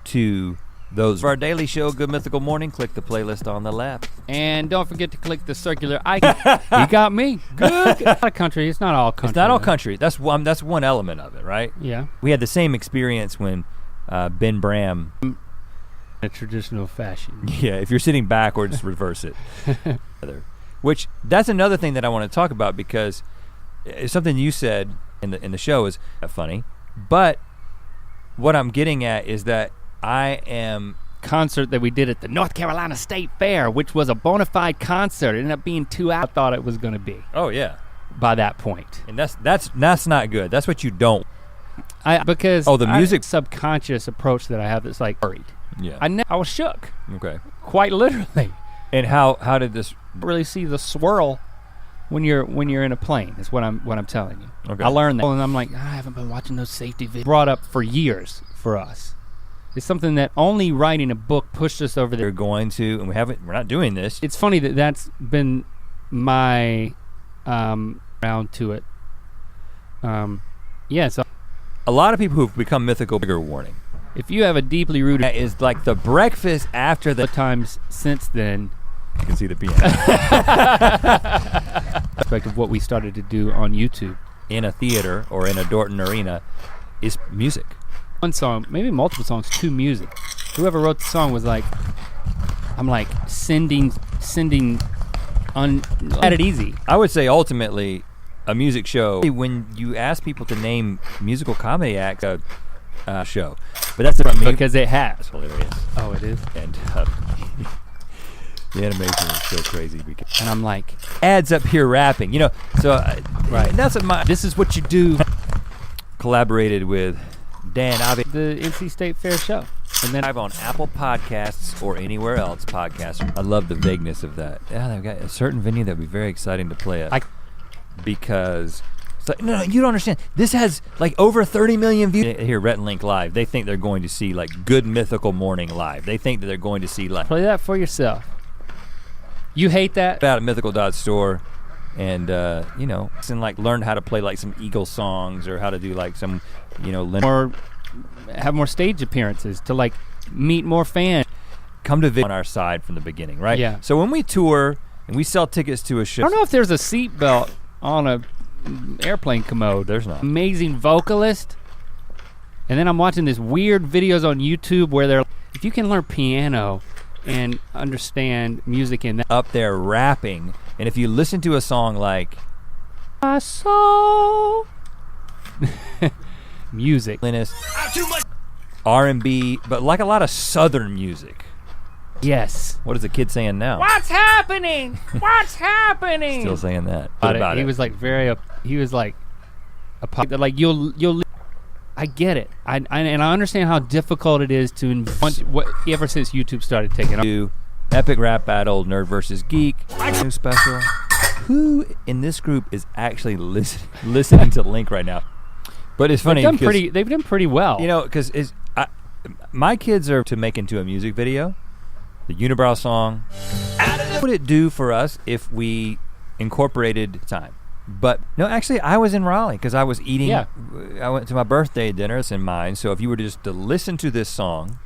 [SPEAKER 2] to those. For our daily show, Good Mythical Morning, click the playlist on the left.
[SPEAKER 1] And don't forget to click the circular icon. You got me. Good. It's not a country. It's not all country.
[SPEAKER 2] It's not all country. That's one element of it, right?
[SPEAKER 1] Yeah.
[SPEAKER 2] We had the same experience when Ben Bram.
[SPEAKER 1] A traditional fashion.
[SPEAKER 2] Yeah, if you're sitting backwards, reverse it. Which, that's another thing that I want to talk about, because it's something you said in the show is funny, but what I'm getting at is that I am
[SPEAKER 1] concert that we did at the North Carolina State Fair, which was a bona fide concert. It ended up being 2 hours. I thought it was going to be.
[SPEAKER 2] Oh yeah.
[SPEAKER 1] By that point.
[SPEAKER 2] And that's not good. That's what you don't.
[SPEAKER 1] Because
[SPEAKER 2] the music
[SPEAKER 1] subconscious approach that I have that's like worried.
[SPEAKER 2] Yeah.
[SPEAKER 1] I was shook.
[SPEAKER 2] Okay.
[SPEAKER 1] Quite literally.
[SPEAKER 2] And how did this
[SPEAKER 1] really see the swirl when you're in a plane is what I'm telling you.
[SPEAKER 2] Okay.
[SPEAKER 1] I learned that, and I'm like, I haven't been watching those safety videos. Brought up for years for us. It's something that only writing a book pushed us over there.
[SPEAKER 2] We're going to, and we're not doing this.
[SPEAKER 1] It's funny that that's been my round to it. Yeah, so
[SPEAKER 2] a lot of people who've become mythical, bigger warning.
[SPEAKER 1] If you have a deeply rooted,
[SPEAKER 2] that is like the breakfast after the
[SPEAKER 1] times since then.
[SPEAKER 2] You can see the piano.
[SPEAKER 1] Aspect of what we started to do on YouTube.
[SPEAKER 2] In a theater or in a Dorton arena is music.
[SPEAKER 1] One song, maybe multiple songs to music. Whoever wrote the song was like, I'm like sending at it easy.
[SPEAKER 2] I would say ultimately a music show, when you ask people to name musical comedy acts, show. But that's
[SPEAKER 1] because it has.
[SPEAKER 2] That's hilarious.
[SPEAKER 1] Oh, it is?
[SPEAKER 2] And The animation is so crazy because
[SPEAKER 1] And I'm like,
[SPEAKER 2] adds up here rapping, you know. So
[SPEAKER 1] right.
[SPEAKER 2] that's what
[SPEAKER 1] This is what you do.
[SPEAKER 2] collaborated with Dan Avi.
[SPEAKER 1] The NC State Fair show. And then
[SPEAKER 2] Live on Apple Podcasts or anywhere else podcasts. I love the vagueness of that. Yeah, they've got a certain venue that would be very exciting to play at. Because it's like, no, you don't understand. This has like over 30 million views. Here, Rhett and Link Live, they think they're going to see like Good Mythical Morning Live. They think that they're going to see like
[SPEAKER 1] play that for yourself. You hate that?
[SPEAKER 2] out at mythical.store and you know, and like learn how to play like some Eagles songs or how to do like some, you know,
[SPEAKER 1] Or have more stage appearances to like meet more fans.
[SPEAKER 2] come to on our side from the beginning, right?
[SPEAKER 1] Yeah.
[SPEAKER 2] So when we tour and we sell tickets to a show,
[SPEAKER 1] I don't know if there's a seat belt on a airplane commode.
[SPEAKER 2] there's not.
[SPEAKER 1] Amazing vocalist. And then I'm watching this weird videos on YouTube where they're, if you can learn piano and understand music in that.
[SPEAKER 2] Up there rapping, and if you listen to a song like
[SPEAKER 1] I saw music.
[SPEAKER 2] Linus,
[SPEAKER 3] I'm too much.
[SPEAKER 2] R&B, but like a lot of Southern music.
[SPEAKER 1] Yes.
[SPEAKER 2] What is the kid saying now?
[SPEAKER 1] What's happening? What's happening?
[SPEAKER 2] Still saying that.
[SPEAKER 1] About
[SPEAKER 2] What
[SPEAKER 1] it.
[SPEAKER 2] about
[SPEAKER 1] He
[SPEAKER 2] it?
[SPEAKER 1] was like very he was like like you'll I get it. I and I understand how difficult it is to ever since YouTube started taking off.
[SPEAKER 2] Do Epic Rap Battle, Nerd vs. Geek, new special. Who in this group is actually listening to Link right now? But it's funny because
[SPEAKER 1] They've done pretty well.
[SPEAKER 2] you know, because my kids are to make into a music video, the Unibrow song. What would it do for us if we incorporated time? But no, actually, I was in Raleigh because I was eating.
[SPEAKER 1] Yeah.
[SPEAKER 2] I went to my birthday dinner. It's in mine. So if you were just to listen to this song,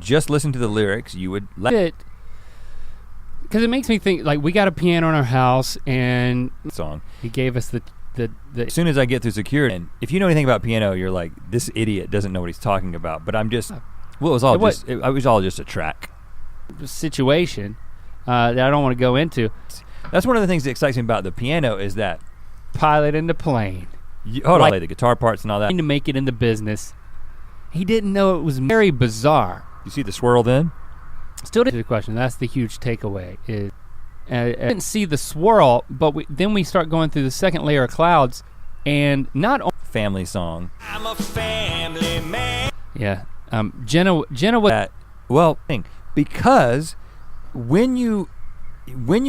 [SPEAKER 2] just listen to the lyrics, you would.
[SPEAKER 1] Because it makes me think, like, we got a piano in our house and
[SPEAKER 2] Song.
[SPEAKER 1] he gave us the
[SPEAKER 2] As soon as I get through security, and if you know anything about piano, you're like, this idiot doesn't know what he's talking about. But I'm just. Well, it was all it was all just a track.
[SPEAKER 1] situation that I don't want to go into.
[SPEAKER 2] That's one of the things that excites me about the piano is that
[SPEAKER 1] Pilot in the plane.
[SPEAKER 2] hold on, the guitar parts and all that.
[SPEAKER 1] To make it in the business. He didn't know it was very bizarre.
[SPEAKER 2] You see the swirl then?
[SPEAKER 1] Still to the question, that's the huge takeaway is I didn't see the swirl, but then we start going through the second layer of clouds and not only
[SPEAKER 2] Family song.
[SPEAKER 3] I'm a family man.
[SPEAKER 1] Jenna was
[SPEAKER 2] Because when you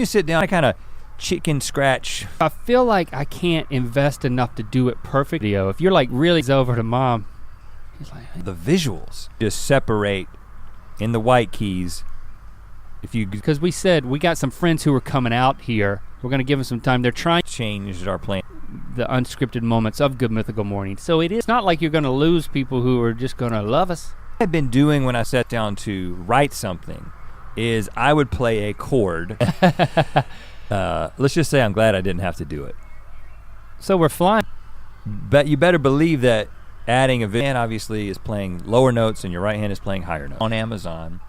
[SPEAKER 2] sit down, I kind of chicken scratch.
[SPEAKER 1] I feel like I can't invest enough to do it perfectly. If you're like really over to mom, he's like,
[SPEAKER 2] The visuals just separate in the white keys.
[SPEAKER 1] because we said we got some friends who are coming out here. We're gonna give them some time. They're trying
[SPEAKER 2] Changed our plan.
[SPEAKER 1] the unscripted moments of Good Mythical Morning. So it's not like you're gonna lose people who are just gonna love us.
[SPEAKER 2] What I've been doing when I sat down to write something is I would play a chord. Let's just say I'm glad I didn't have to do it.
[SPEAKER 1] So we're flying.
[SPEAKER 2] But you better believe that adding a hand obviously is playing lower notes and your right hand is playing higher notes. On Amazon,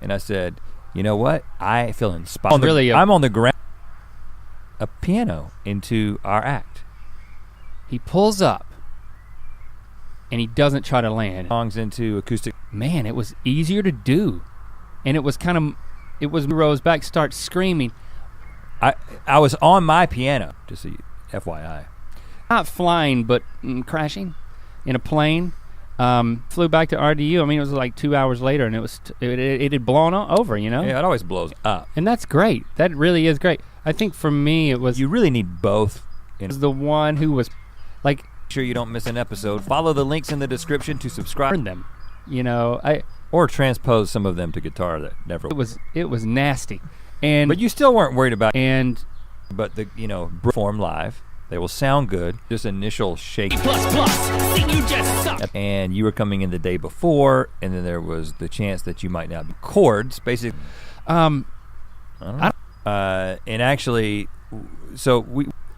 [SPEAKER 2] and I said, you know what? I feel inspired. I'm on the ground. A piano into our act.
[SPEAKER 1] He pulls up and he doesn't try to land.
[SPEAKER 2] Songs into acoustic.
[SPEAKER 1] Man, it was easier to do. And it was Rose back, start screaming.
[SPEAKER 2] I was on my piano, just so FYI.
[SPEAKER 1] Not flying, but crashing in a plane. Flew back to RDU. I mean, it was like 2 hours later, and it had blown over, you know?
[SPEAKER 2] Yeah, it always blows up.
[SPEAKER 1] And that's great. That really is great. I think for me, it was.
[SPEAKER 2] You really need both.
[SPEAKER 1] The one who was like.
[SPEAKER 2] Make sure you don't miss an episode. Follow the links in the description to subscribe.
[SPEAKER 1] Them, you know.
[SPEAKER 2] Or transpose some of them to guitar that never.
[SPEAKER 1] It was nasty,
[SPEAKER 2] but you still weren't worried about.
[SPEAKER 1] But
[SPEAKER 2] the perform live. They will sound good. Just initial shake.
[SPEAKER 3] See, you just suck.
[SPEAKER 2] And you were coming in the day before, and then there was the chance that you might not be chords, basically.
[SPEAKER 1] And
[SPEAKER 2] actually,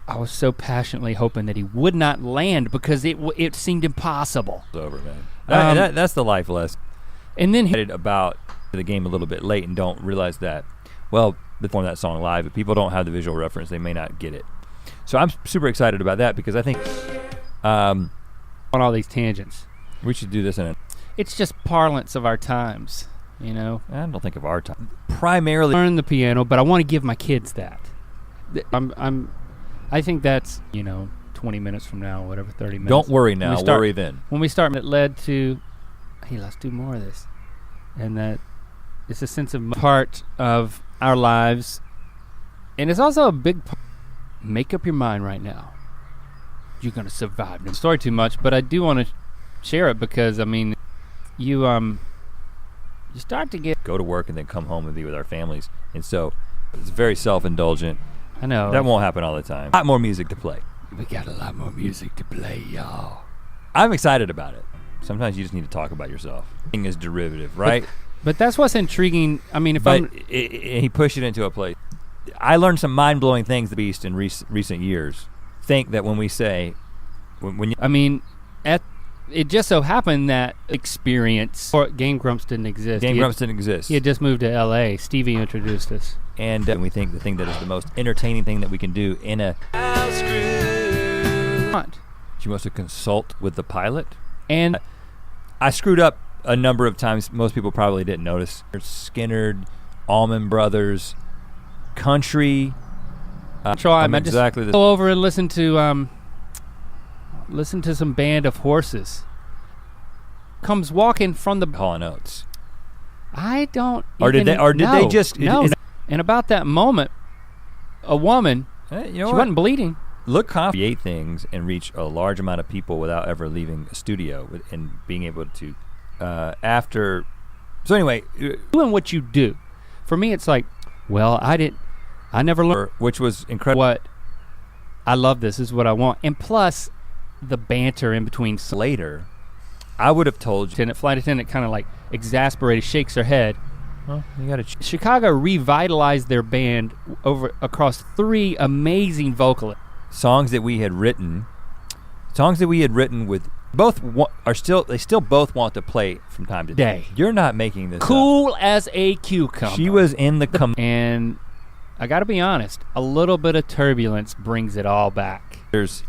[SPEAKER 1] I was so passionately hoping that he would not land because it seemed impossible.
[SPEAKER 2] It's over, man. That's the life lesson.
[SPEAKER 1] And then
[SPEAKER 2] about the game a little bit late and don't realize that. Well, they perform that song live, but people don't have the visual reference. They may not get it. So I'm super excited about that because I think
[SPEAKER 1] on all these tangents.
[SPEAKER 2] We should do this in
[SPEAKER 1] It's just parlance of our times. you know.
[SPEAKER 2] I don't think of our time. Primarily
[SPEAKER 1] Learn the piano, but I want to give my kids that. I think that's, 20 minutes from now, or whatever, 30 minutes.
[SPEAKER 2] Don't worry now, worry then.
[SPEAKER 1] When we start, it led to, hey, let's do more of this. And that it's a sense of part of our lives. And it's also a big part. Make up your mind right now. You're gonna survive. No story too much, but I do want to share it because, you start to get...
[SPEAKER 2] Go to work and then come home and be with our families. And so it's very self-indulgent.
[SPEAKER 1] I know.
[SPEAKER 2] That won't happen all the time. A lot more music to play.
[SPEAKER 1] We got a lot more music to play, y'all.
[SPEAKER 2] I'm excited about it. Sometimes you just need to talk about yourself. Thing is derivative, right?
[SPEAKER 1] But that's what's intriguing.
[SPEAKER 2] He pushed it into a place. I learned some mind-blowing things, the Beast, in recent years. Think that when we say,
[SPEAKER 1] it just so happened that experience, Game Grumps didn't exist.
[SPEAKER 2] Grumps didn't exist.
[SPEAKER 1] He had just moved to LA. Stevie introduced us.
[SPEAKER 2] And we think the thing that is the most entertaining thing that we can do in a... She wants to consult with the pilot.
[SPEAKER 1] And
[SPEAKER 2] I screwed up a number of times. Most people probably didn't notice. Skinnerd, Allman Brothers, country.
[SPEAKER 1] I just go over and listen to some band of horses. Comes walking from the
[SPEAKER 2] Hall & Oates.
[SPEAKER 1] I don't.
[SPEAKER 2] Or did they just?
[SPEAKER 1] No. And about that moment, a woman. She wasn't bleeding.
[SPEAKER 2] Look, create things and reach a large amount of people without ever leaving a studio and being able to after. So anyway,
[SPEAKER 1] doing what you do. For me, it's like, well, I never learned,
[SPEAKER 2] which was incredible.
[SPEAKER 1] What I love this is what I want, and plus the banter in between.
[SPEAKER 2] Later, I would have told you.
[SPEAKER 1] Flight attendant kind of like exasperated, shakes her head.
[SPEAKER 2] Well, you got to.
[SPEAKER 1] Chicago revitalized their band across 3 amazing vocalists.
[SPEAKER 2] Songs that we had written with both they still both want to play from time to day. You're not making this
[SPEAKER 1] cool
[SPEAKER 2] up.
[SPEAKER 1] As a cucumber.
[SPEAKER 2] She was in the
[SPEAKER 1] and I gotta be honest, a little bit of turbulence brings it all back.
[SPEAKER 2] There's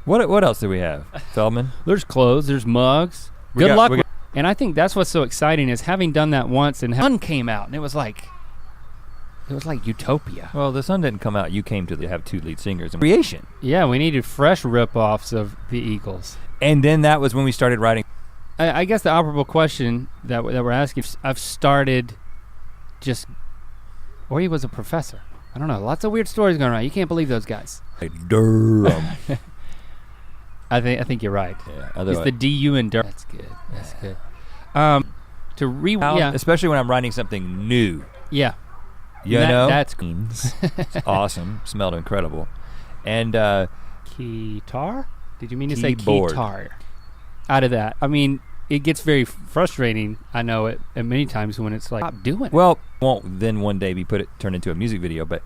[SPEAKER 2] what else do we have, Feldman?
[SPEAKER 1] There's clothes, there's mugs. Good luck. And I think that's what's so exciting is having done that once and Sun came out and it was like utopia.
[SPEAKER 2] Well, the Sun didn't come out. You came to have 2 lead singers in creation.
[SPEAKER 1] Yeah, we needed fresh rip-offs of the Eagles.
[SPEAKER 2] And then that was when we started writing.
[SPEAKER 1] I guess the operable question that we're asking, I've started or he was a professor. I don't know, lots of weird stories going around. You can't believe those guys.
[SPEAKER 2] Durham.
[SPEAKER 1] I think you're right.
[SPEAKER 2] Yeah,
[SPEAKER 1] it's the DU in Durham. That's good. That's good.
[SPEAKER 2] Especially when I'm writing something new.
[SPEAKER 1] Yeah.
[SPEAKER 2] That's it's awesome. Smelled incredible. And
[SPEAKER 1] guitar? Did you mean to
[SPEAKER 2] keyboard.
[SPEAKER 1] Say guitar? Out of that, it gets very frustrating. I know it, and many times when it's like, stop doing it.
[SPEAKER 2] Well, won't then one day be turned into a music video, but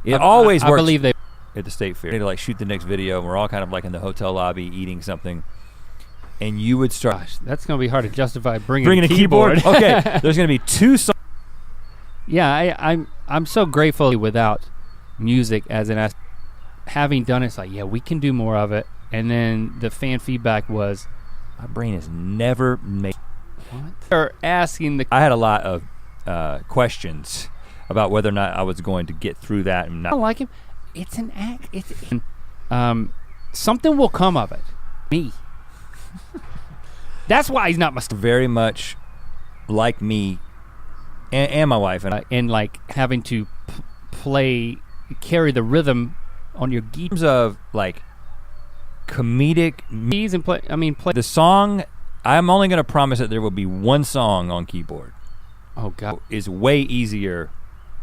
[SPEAKER 2] it always works.
[SPEAKER 1] I believe they
[SPEAKER 2] at the state fair. They like shoot the next video, and we're all kind of like in the hotel lobby eating something, and you would start.
[SPEAKER 1] Gosh, that's gonna be hard to justify bringing a
[SPEAKER 2] keyboard. Okay, there's gonna be 2 songs.
[SPEAKER 1] Yeah, I'm so grateful without music as an having done it. It's like, yeah, we can do more of it, and then the fan feedback was,
[SPEAKER 2] my brain has never made.
[SPEAKER 1] What? Or asking
[SPEAKER 2] I had a lot of questions about whether or not I was going to get through that. And not.
[SPEAKER 1] I don't like him. It's an act. Something will come of it. Me. That's why he's not my.
[SPEAKER 2] Very much like me and my wife
[SPEAKER 1] and like having to carry the rhythm on your guitar.
[SPEAKER 2] In terms of like comedic
[SPEAKER 1] and play
[SPEAKER 2] the song. I'm only going to promise that there will be 1 song on keyboard.
[SPEAKER 1] Oh God,
[SPEAKER 2] is way easier.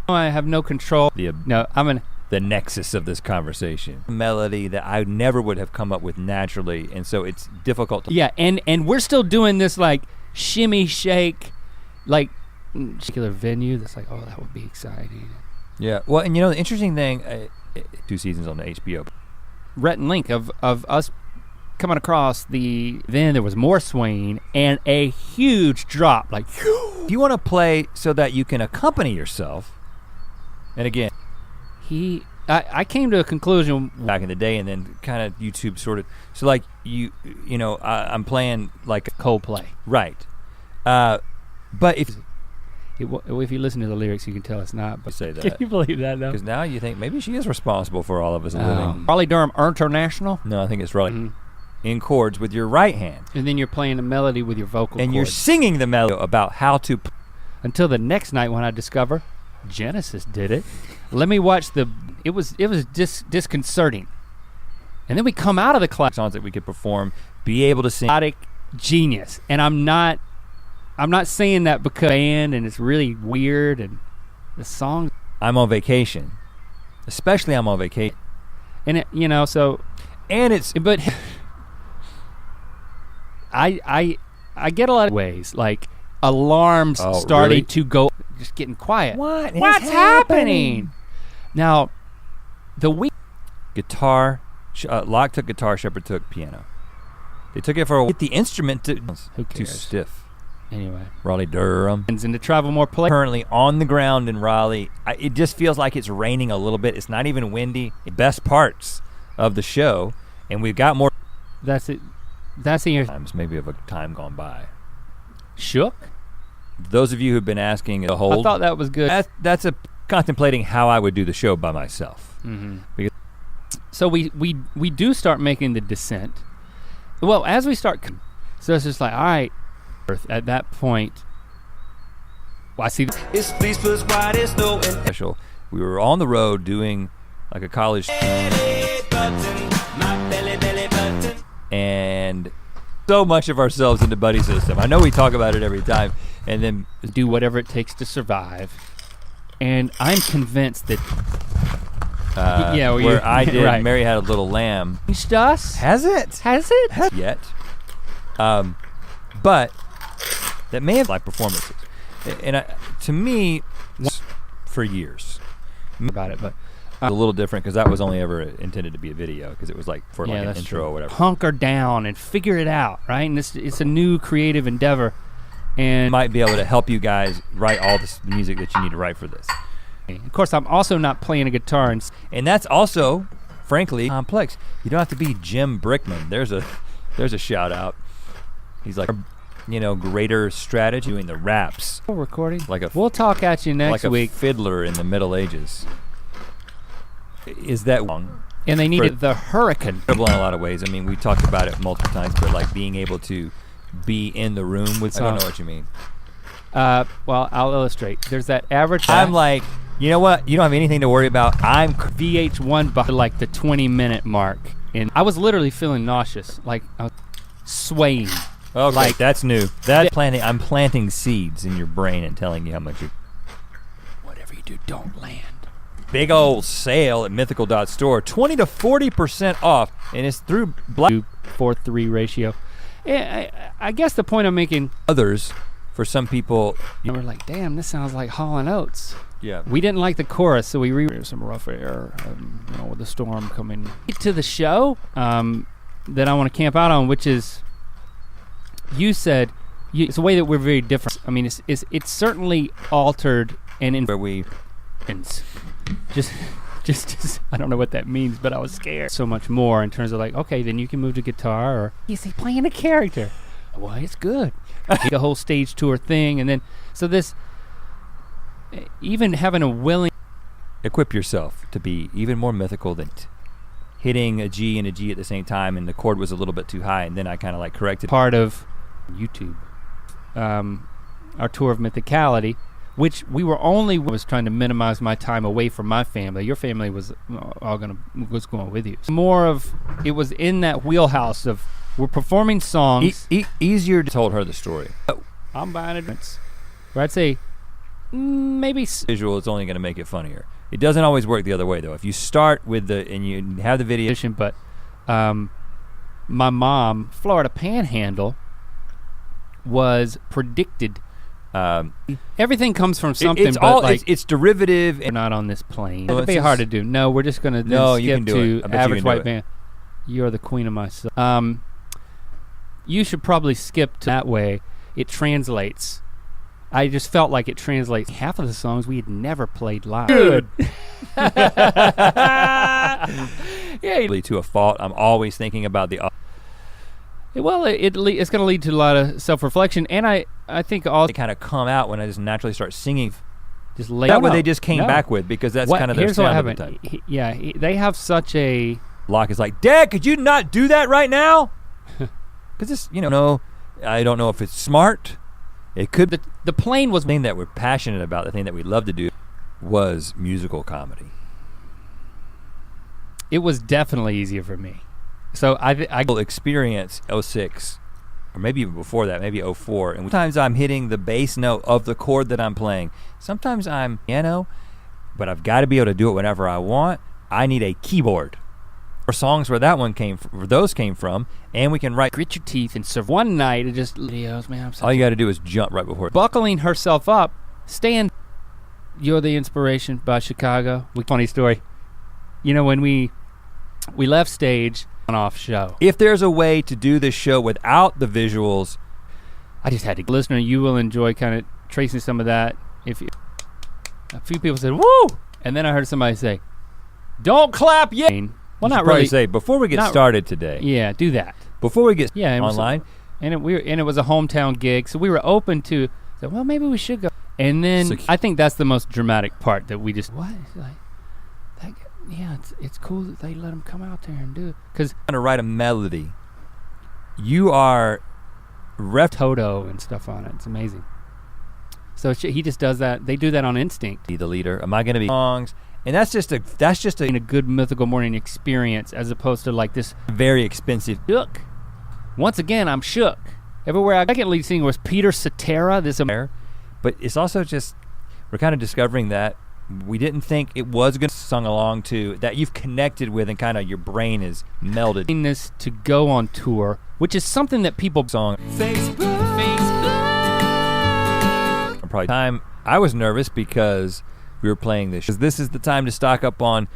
[SPEAKER 1] I have no control.
[SPEAKER 2] The nexus of this conversation. Melody that I never would have come up with naturally, and so it's difficult to.
[SPEAKER 1] Yeah, and we're still doing this like shimmy shake, like particular venue. That's like, oh, that would be exciting.
[SPEAKER 2] Yeah, well, and the interesting thing, 2 seasons on the HBO.
[SPEAKER 1] Rhett and Link of us coming across then there was more swaying and a huge drop. Like,
[SPEAKER 2] if you want to play so that you can accompany yourself, and again.
[SPEAKER 1] I came to a conclusion
[SPEAKER 2] back in the day, and then kind of YouTube sort of. So like I'm playing like
[SPEAKER 1] Coldplay,
[SPEAKER 2] right? But if
[SPEAKER 1] If you listen to the lyrics, you can tell it's not. But
[SPEAKER 2] say that.
[SPEAKER 1] Can you believe that, though?
[SPEAKER 2] Because now you think maybe she is responsible for all of us living.
[SPEAKER 1] Raleigh Durham International.
[SPEAKER 2] No, I think it's Raleigh. In chords with your right hand.
[SPEAKER 1] And then you're playing a melody with your vocal
[SPEAKER 2] and
[SPEAKER 1] cords.
[SPEAKER 2] you're singing the melody about how to.
[SPEAKER 1] Until the next night when I discover Genesis did it. Let me watch it was disconcerting. And then we come out of the class.
[SPEAKER 2] Songs that we could perform, be able to sing.
[SPEAKER 1] Genius. And I'm not saying that because band and it's really weird and the song.
[SPEAKER 2] I'm on vacation. Especially I'm on vacation.
[SPEAKER 1] And it, you know, so.
[SPEAKER 2] And it's.
[SPEAKER 1] But. I get a lot of ways, like alarms starting to go, just getting quiet. What's happening? Now,
[SPEAKER 2] guitar, Locke took guitar, Shepard took piano. They took it for a. Get the instrument to.
[SPEAKER 1] Who cares?
[SPEAKER 2] Too stiff.
[SPEAKER 1] Anyway.
[SPEAKER 2] Raleigh Durham.
[SPEAKER 1] And to travel more places.
[SPEAKER 2] Currently on the ground in Raleigh. It just feels like it's raining a little bit. It's not even windy. Best parts of the show, and we've got more.
[SPEAKER 1] That's it. That's in your
[SPEAKER 2] times, maybe of a time gone by.
[SPEAKER 1] Shook?
[SPEAKER 2] Those of you who've been asking the whole.
[SPEAKER 1] I thought that was good.
[SPEAKER 2] That's contemplating how I would do the show by myself.
[SPEAKER 1] Mm-hmm. So we do start making the descent. Well, as we start, so it's just like, all right, at that point, well, I see.
[SPEAKER 2] Special. We were on the road doing like a college. And so much of ourselves in the buddy system. I know we talk about it every time, and then
[SPEAKER 1] do whatever it takes to survive. And I'm convinced that
[SPEAKER 2] where I did
[SPEAKER 1] right.
[SPEAKER 2] Mary Had a Little Lamb.
[SPEAKER 1] Changed us?
[SPEAKER 2] Has it? Yet. But that may have like performances. And to me, for years.
[SPEAKER 1] About it, but
[SPEAKER 2] a little different because that was only ever intended to be a video because it was like for like an intro or whatever.
[SPEAKER 1] Hunker down and figure it out, right? And it's a new creative endeavor, and
[SPEAKER 2] might be able to help you guys write all the music that you need to write for this.
[SPEAKER 1] Of course, I'm also not playing a guitar,
[SPEAKER 2] and that's also, frankly, complex. You don't have to be Jim Brickman. There's a shout out. He's like, greater strategy doing the raps.
[SPEAKER 1] Recording. We'll talk at you next week.
[SPEAKER 2] Like a fiddler in the Middle Ages. Is that wrong?
[SPEAKER 1] And they needed the hurricane.
[SPEAKER 2] In a lot of ways. I mean, we talked about it multiple times, but like being able to be in the room with. I don't know what you mean.
[SPEAKER 1] Well, I'll illustrate. There's that average.
[SPEAKER 2] I'm like, you know what? You don't have anything to worry about. I'm
[SPEAKER 1] VH1 by like the 20-minute mark, and I was literally feeling nauseous, like I was swaying.
[SPEAKER 2] Okay, like, that's new. I'm planting seeds in your brain and telling you how much you.
[SPEAKER 1] Whatever you do, don't land.
[SPEAKER 2] Big old sale at mythical.store, 20 to 40% off, and it's through Black
[SPEAKER 1] 4:3 ratio. Yeah, I guess the point I'm making.
[SPEAKER 2] Others, for some people,
[SPEAKER 1] we're like, damn, this sounds like Hall & Oates.
[SPEAKER 2] Yeah.
[SPEAKER 1] We didn't like the chorus, so we rewrote some rough air, with the storm coming. To the show that I want to camp out on, which is, you said, it's a way that we're very different. I mean, it's certainly altered and in
[SPEAKER 2] where we.
[SPEAKER 1] Just I don't know what that means, but I was scared so much more in terms of like, okay, then you can move to guitar, or is he playing a character? Well, it's good. The whole stage tour thing, and then so this, even having a willing,
[SPEAKER 2] equip yourself to be even more mythical than hitting a G and a G at the same time, and the chord was a little bit too high, and then I kind of like corrected.
[SPEAKER 1] Part of YouTube, our tour of Mythicality, which was trying to minimize my time away from my family. Your family was was going with you. More of, it was in that wheelhouse of, we're performing songs.
[SPEAKER 2] Easier to told her the story.
[SPEAKER 1] I'm buying it. Where I'd say, maybe.
[SPEAKER 2] Visual is only gonna make it funnier. It doesn't always work the other way though. If you start with and you have the video.
[SPEAKER 1] But my mom, Florida Panhandle, was predicted. Everything comes from something,
[SPEAKER 2] it's
[SPEAKER 1] but
[SPEAKER 2] all,
[SPEAKER 1] like
[SPEAKER 2] it's derivative.
[SPEAKER 1] We're not on this plane.
[SPEAKER 2] No,
[SPEAKER 1] It'd be hard to do. No, we're just gonna skip to average white band. You're the queen of my soul. You should probably skip to that way. It translates. I just felt like it translates. Half of the songs we had never played live. Good.
[SPEAKER 2] Yeah. To a fault. I'm always thinking about
[SPEAKER 1] It's going to lead to a lot of self-reflection, and I think all
[SPEAKER 2] They kind of come out when I just naturally start singing.
[SPEAKER 1] just lay.
[SPEAKER 2] That what they just came back with, because that's kind of their
[SPEAKER 1] Here's what
[SPEAKER 2] sound of the
[SPEAKER 1] happened.
[SPEAKER 2] time.
[SPEAKER 1] They have such a.
[SPEAKER 2] Locke is like, Dad, could you not do that right now? Because this, no, I don't know if it's smart. It could.
[SPEAKER 1] The plane was.
[SPEAKER 2] The thing that we're passionate about, the thing that we love to do, was musical comedy.
[SPEAKER 1] It was definitely easier for me. So I
[SPEAKER 2] will experience 06, or maybe even before that, maybe 04, and sometimes I'm hitting the bass note of the chord that I'm playing. Sometimes I'm piano, but I've got to be able to do it whenever I want. I need a keyboard. Or songs where those came from, and we can write.
[SPEAKER 1] Grit your teeth and serve. One night it just videos, man.
[SPEAKER 2] All you got to do is jump right before.
[SPEAKER 1] Buckling herself up, stand. You're the Inspiration by Chicago. Funny story. When we left stage. Off show.
[SPEAKER 2] If there's a way to do this show without the visuals,
[SPEAKER 1] I just had to. Listener, you will enjoy kind of tracing some of that. A few people said, "Woo!" and then I heard somebody say, "Don't clap yet." Well, not really.
[SPEAKER 2] Say before we get started today.
[SPEAKER 1] Yeah, do that
[SPEAKER 2] before we get online.
[SPEAKER 1] And it was a hometown gig, so we were open to. So well, maybe we should go. And then I think that's the most dramatic part that we just what like. Yeah, it's cool that they let him come out there and do it. Because
[SPEAKER 2] trying to write a melody, you are
[SPEAKER 1] Toto and stuff on it. It's amazing. So he just does that. They do that on instinct.
[SPEAKER 2] Be the leader. Am I going to be songs? And that's just a
[SPEAKER 1] good Mythical Morning experience, as opposed to like this
[SPEAKER 2] very expensive.
[SPEAKER 1] Shook. Once again, I'm shook. Everywhere I second lead singer was Peter Cetera.
[SPEAKER 2] But it's also just we're kind of discovering that. We didn't think it was going to sung along to that you've connected with and kind of your brain is melded.
[SPEAKER 1] This to go on tour, which is something that people
[SPEAKER 2] song. Facebook. Probably time I was nervous because we were playing this. This is the time to stock up on.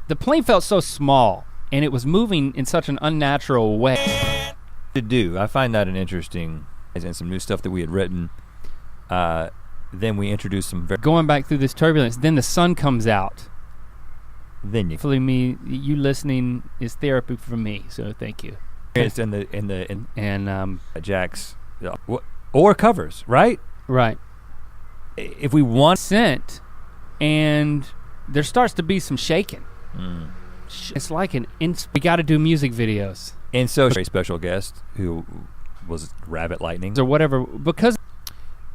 [SPEAKER 1] The plane felt so small and it was moving in such an unnatural way.
[SPEAKER 2] To do, I find that an interesting, and some new stuff that we had written. Then we introduce some
[SPEAKER 1] going back through this turbulence. Then the sun comes out.
[SPEAKER 2] Then
[SPEAKER 1] hopefully you listening is therapy for me. So thank you.
[SPEAKER 2] It's in Jack's or covers, right?
[SPEAKER 1] Right.
[SPEAKER 2] If we want
[SPEAKER 1] sent, and there starts to be some shaking. It's like we got to do music videos.
[SPEAKER 2] And so a very special guest who was Rabbit Lightning
[SPEAKER 1] or whatever because.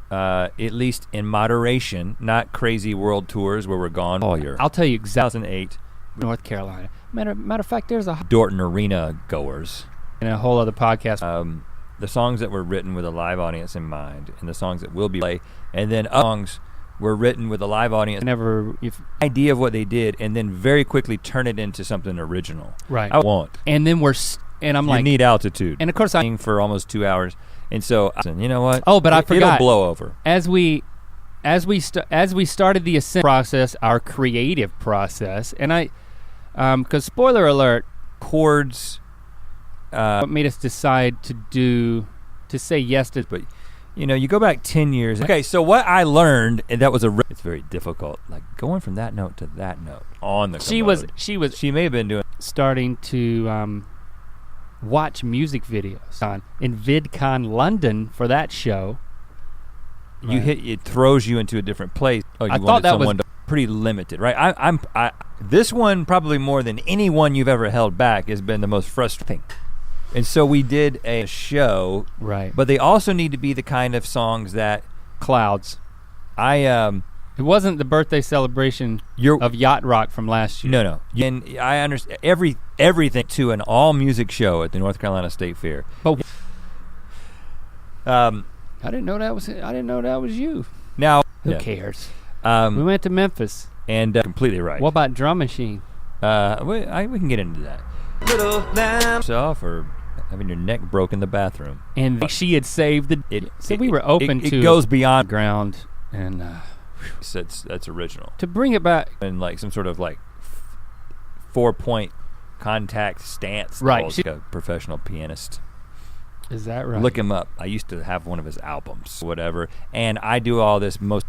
[SPEAKER 2] At least in moderation, not crazy world tours where we're gone all year.
[SPEAKER 1] I'll tell you exactly.
[SPEAKER 2] 2008,
[SPEAKER 1] North Carolina. Matter of fact, there's a
[SPEAKER 2] Dorton Arena goers.
[SPEAKER 1] And a whole other podcast.
[SPEAKER 2] The songs that were written with a live audience in mind, and the songs that will be played, and then songs were written with a live audience. Idea of what they did, and then very quickly turn it into something original.
[SPEAKER 1] Right.
[SPEAKER 2] I want.
[SPEAKER 1] And then I'm like,
[SPEAKER 2] you need altitude.
[SPEAKER 1] And of course,
[SPEAKER 2] I for almost 2 hours. And so, you know what?
[SPEAKER 1] Oh, but I forgot.
[SPEAKER 2] It'll blow over.
[SPEAKER 1] As we started the ascent process, our creative process, and because spoiler alert,
[SPEAKER 2] chords,
[SPEAKER 1] what made us decide to say yes to.
[SPEAKER 2] But you go back 10 years. Okay, so what I learned, and that was it's very difficult, like going from that note to that note on the.
[SPEAKER 1] She
[SPEAKER 2] may have been doing
[SPEAKER 1] starting to. Watch music videos in VidCon London for that show.
[SPEAKER 2] It throws you into a different place. Oh,
[SPEAKER 1] I thought that was
[SPEAKER 2] pretty limited, right? This one probably more than any one you've ever held back has been the most frustrating. And so we did a show,
[SPEAKER 1] right?
[SPEAKER 2] But they also need to be the kind of songs that
[SPEAKER 1] clouds. It wasn't the birthday celebration of Yacht Rock from last year.
[SPEAKER 2] No. And I understand everything to an all music show at the North Carolina State Fair.
[SPEAKER 1] But I didn't know that was you.
[SPEAKER 2] Now
[SPEAKER 1] who cares? We went to Memphis.
[SPEAKER 2] And completely right.
[SPEAKER 1] What about Drum Machine?
[SPEAKER 2] We can get into that. Little lamb off or having your neck broke in the bathroom.
[SPEAKER 1] And she had saved we were open to
[SPEAKER 2] it goes beyond
[SPEAKER 1] ground and.
[SPEAKER 2] That's original.
[SPEAKER 1] To bring it back
[SPEAKER 2] and like some sort of like 4-point contact stance.
[SPEAKER 1] Right.
[SPEAKER 2] Like a professional pianist.
[SPEAKER 1] Is that right?
[SPEAKER 2] Look him up. I used to have one of his albums, whatever. And I do all this most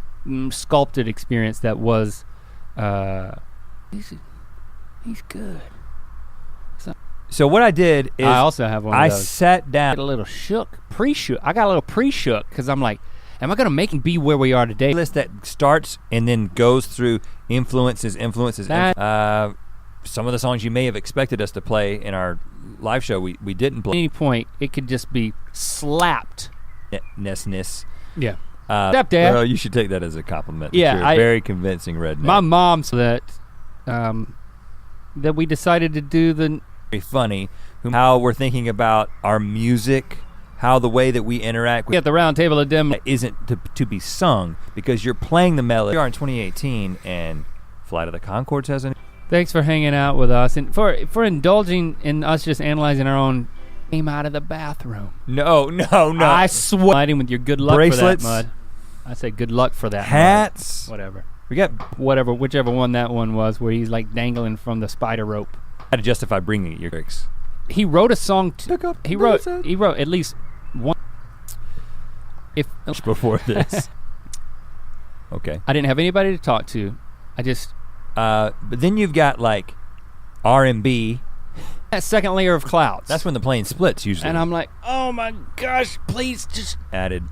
[SPEAKER 1] sculpted experience that was. He's good. So,
[SPEAKER 2] So what I did is
[SPEAKER 1] I also have one of
[SPEAKER 2] I
[SPEAKER 1] those.
[SPEAKER 2] sat down.
[SPEAKER 1] Get a little shook, pre-shook. I got a little pre-shook because I'm like, am I gonna make and be where we are today?
[SPEAKER 2] List that starts and then goes through influences. Some of the songs you may have expected us to play in our live show, we didn't
[SPEAKER 1] At
[SPEAKER 2] play.
[SPEAKER 1] any point, it could just be slapped.
[SPEAKER 2] Ness.
[SPEAKER 1] Yeah. Stepdad.
[SPEAKER 2] Well, you should take that as a compliment.
[SPEAKER 1] Yeah,
[SPEAKER 2] You're a very convincing redneck.
[SPEAKER 1] My mom said that we decided to do the.
[SPEAKER 2] Very funny how we're thinking about our music, how the way that we interact with
[SPEAKER 1] At the round table of dim.
[SPEAKER 2] isn't to be sung because you're playing the melody. We are in 2018 and Flight of the Conchords has an.
[SPEAKER 1] Thanks for hanging out with us and for indulging in us just analyzing our own. Came out of the bathroom.
[SPEAKER 2] No.
[SPEAKER 1] I swear. Lighting with your good luck
[SPEAKER 2] Bracelets.
[SPEAKER 1] for that, Mud. I say good luck for that.
[SPEAKER 2] Hats.
[SPEAKER 1] Mud. Whatever.
[SPEAKER 2] We got.
[SPEAKER 1] Whichever one that one was, where he's like dangling from the spider rope.
[SPEAKER 2] How to justify bringing it, your lyrics.
[SPEAKER 1] He wrote a song.
[SPEAKER 2] Pick up
[SPEAKER 1] He
[SPEAKER 2] the
[SPEAKER 1] wrote
[SPEAKER 2] bracelet.
[SPEAKER 1] at least one. If
[SPEAKER 2] Before this. Okay.
[SPEAKER 1] I didn't have anybody to talk to, I just
[SPEAKER 2] But then you've got like R&B.
[SPEAKER 1] that second layer of clouds.
[SPEAKER 2] That's when the plane splits usually.
[SPEAKER 1] and I'm like, oh my gosh, please just
[SPEAKER 2] added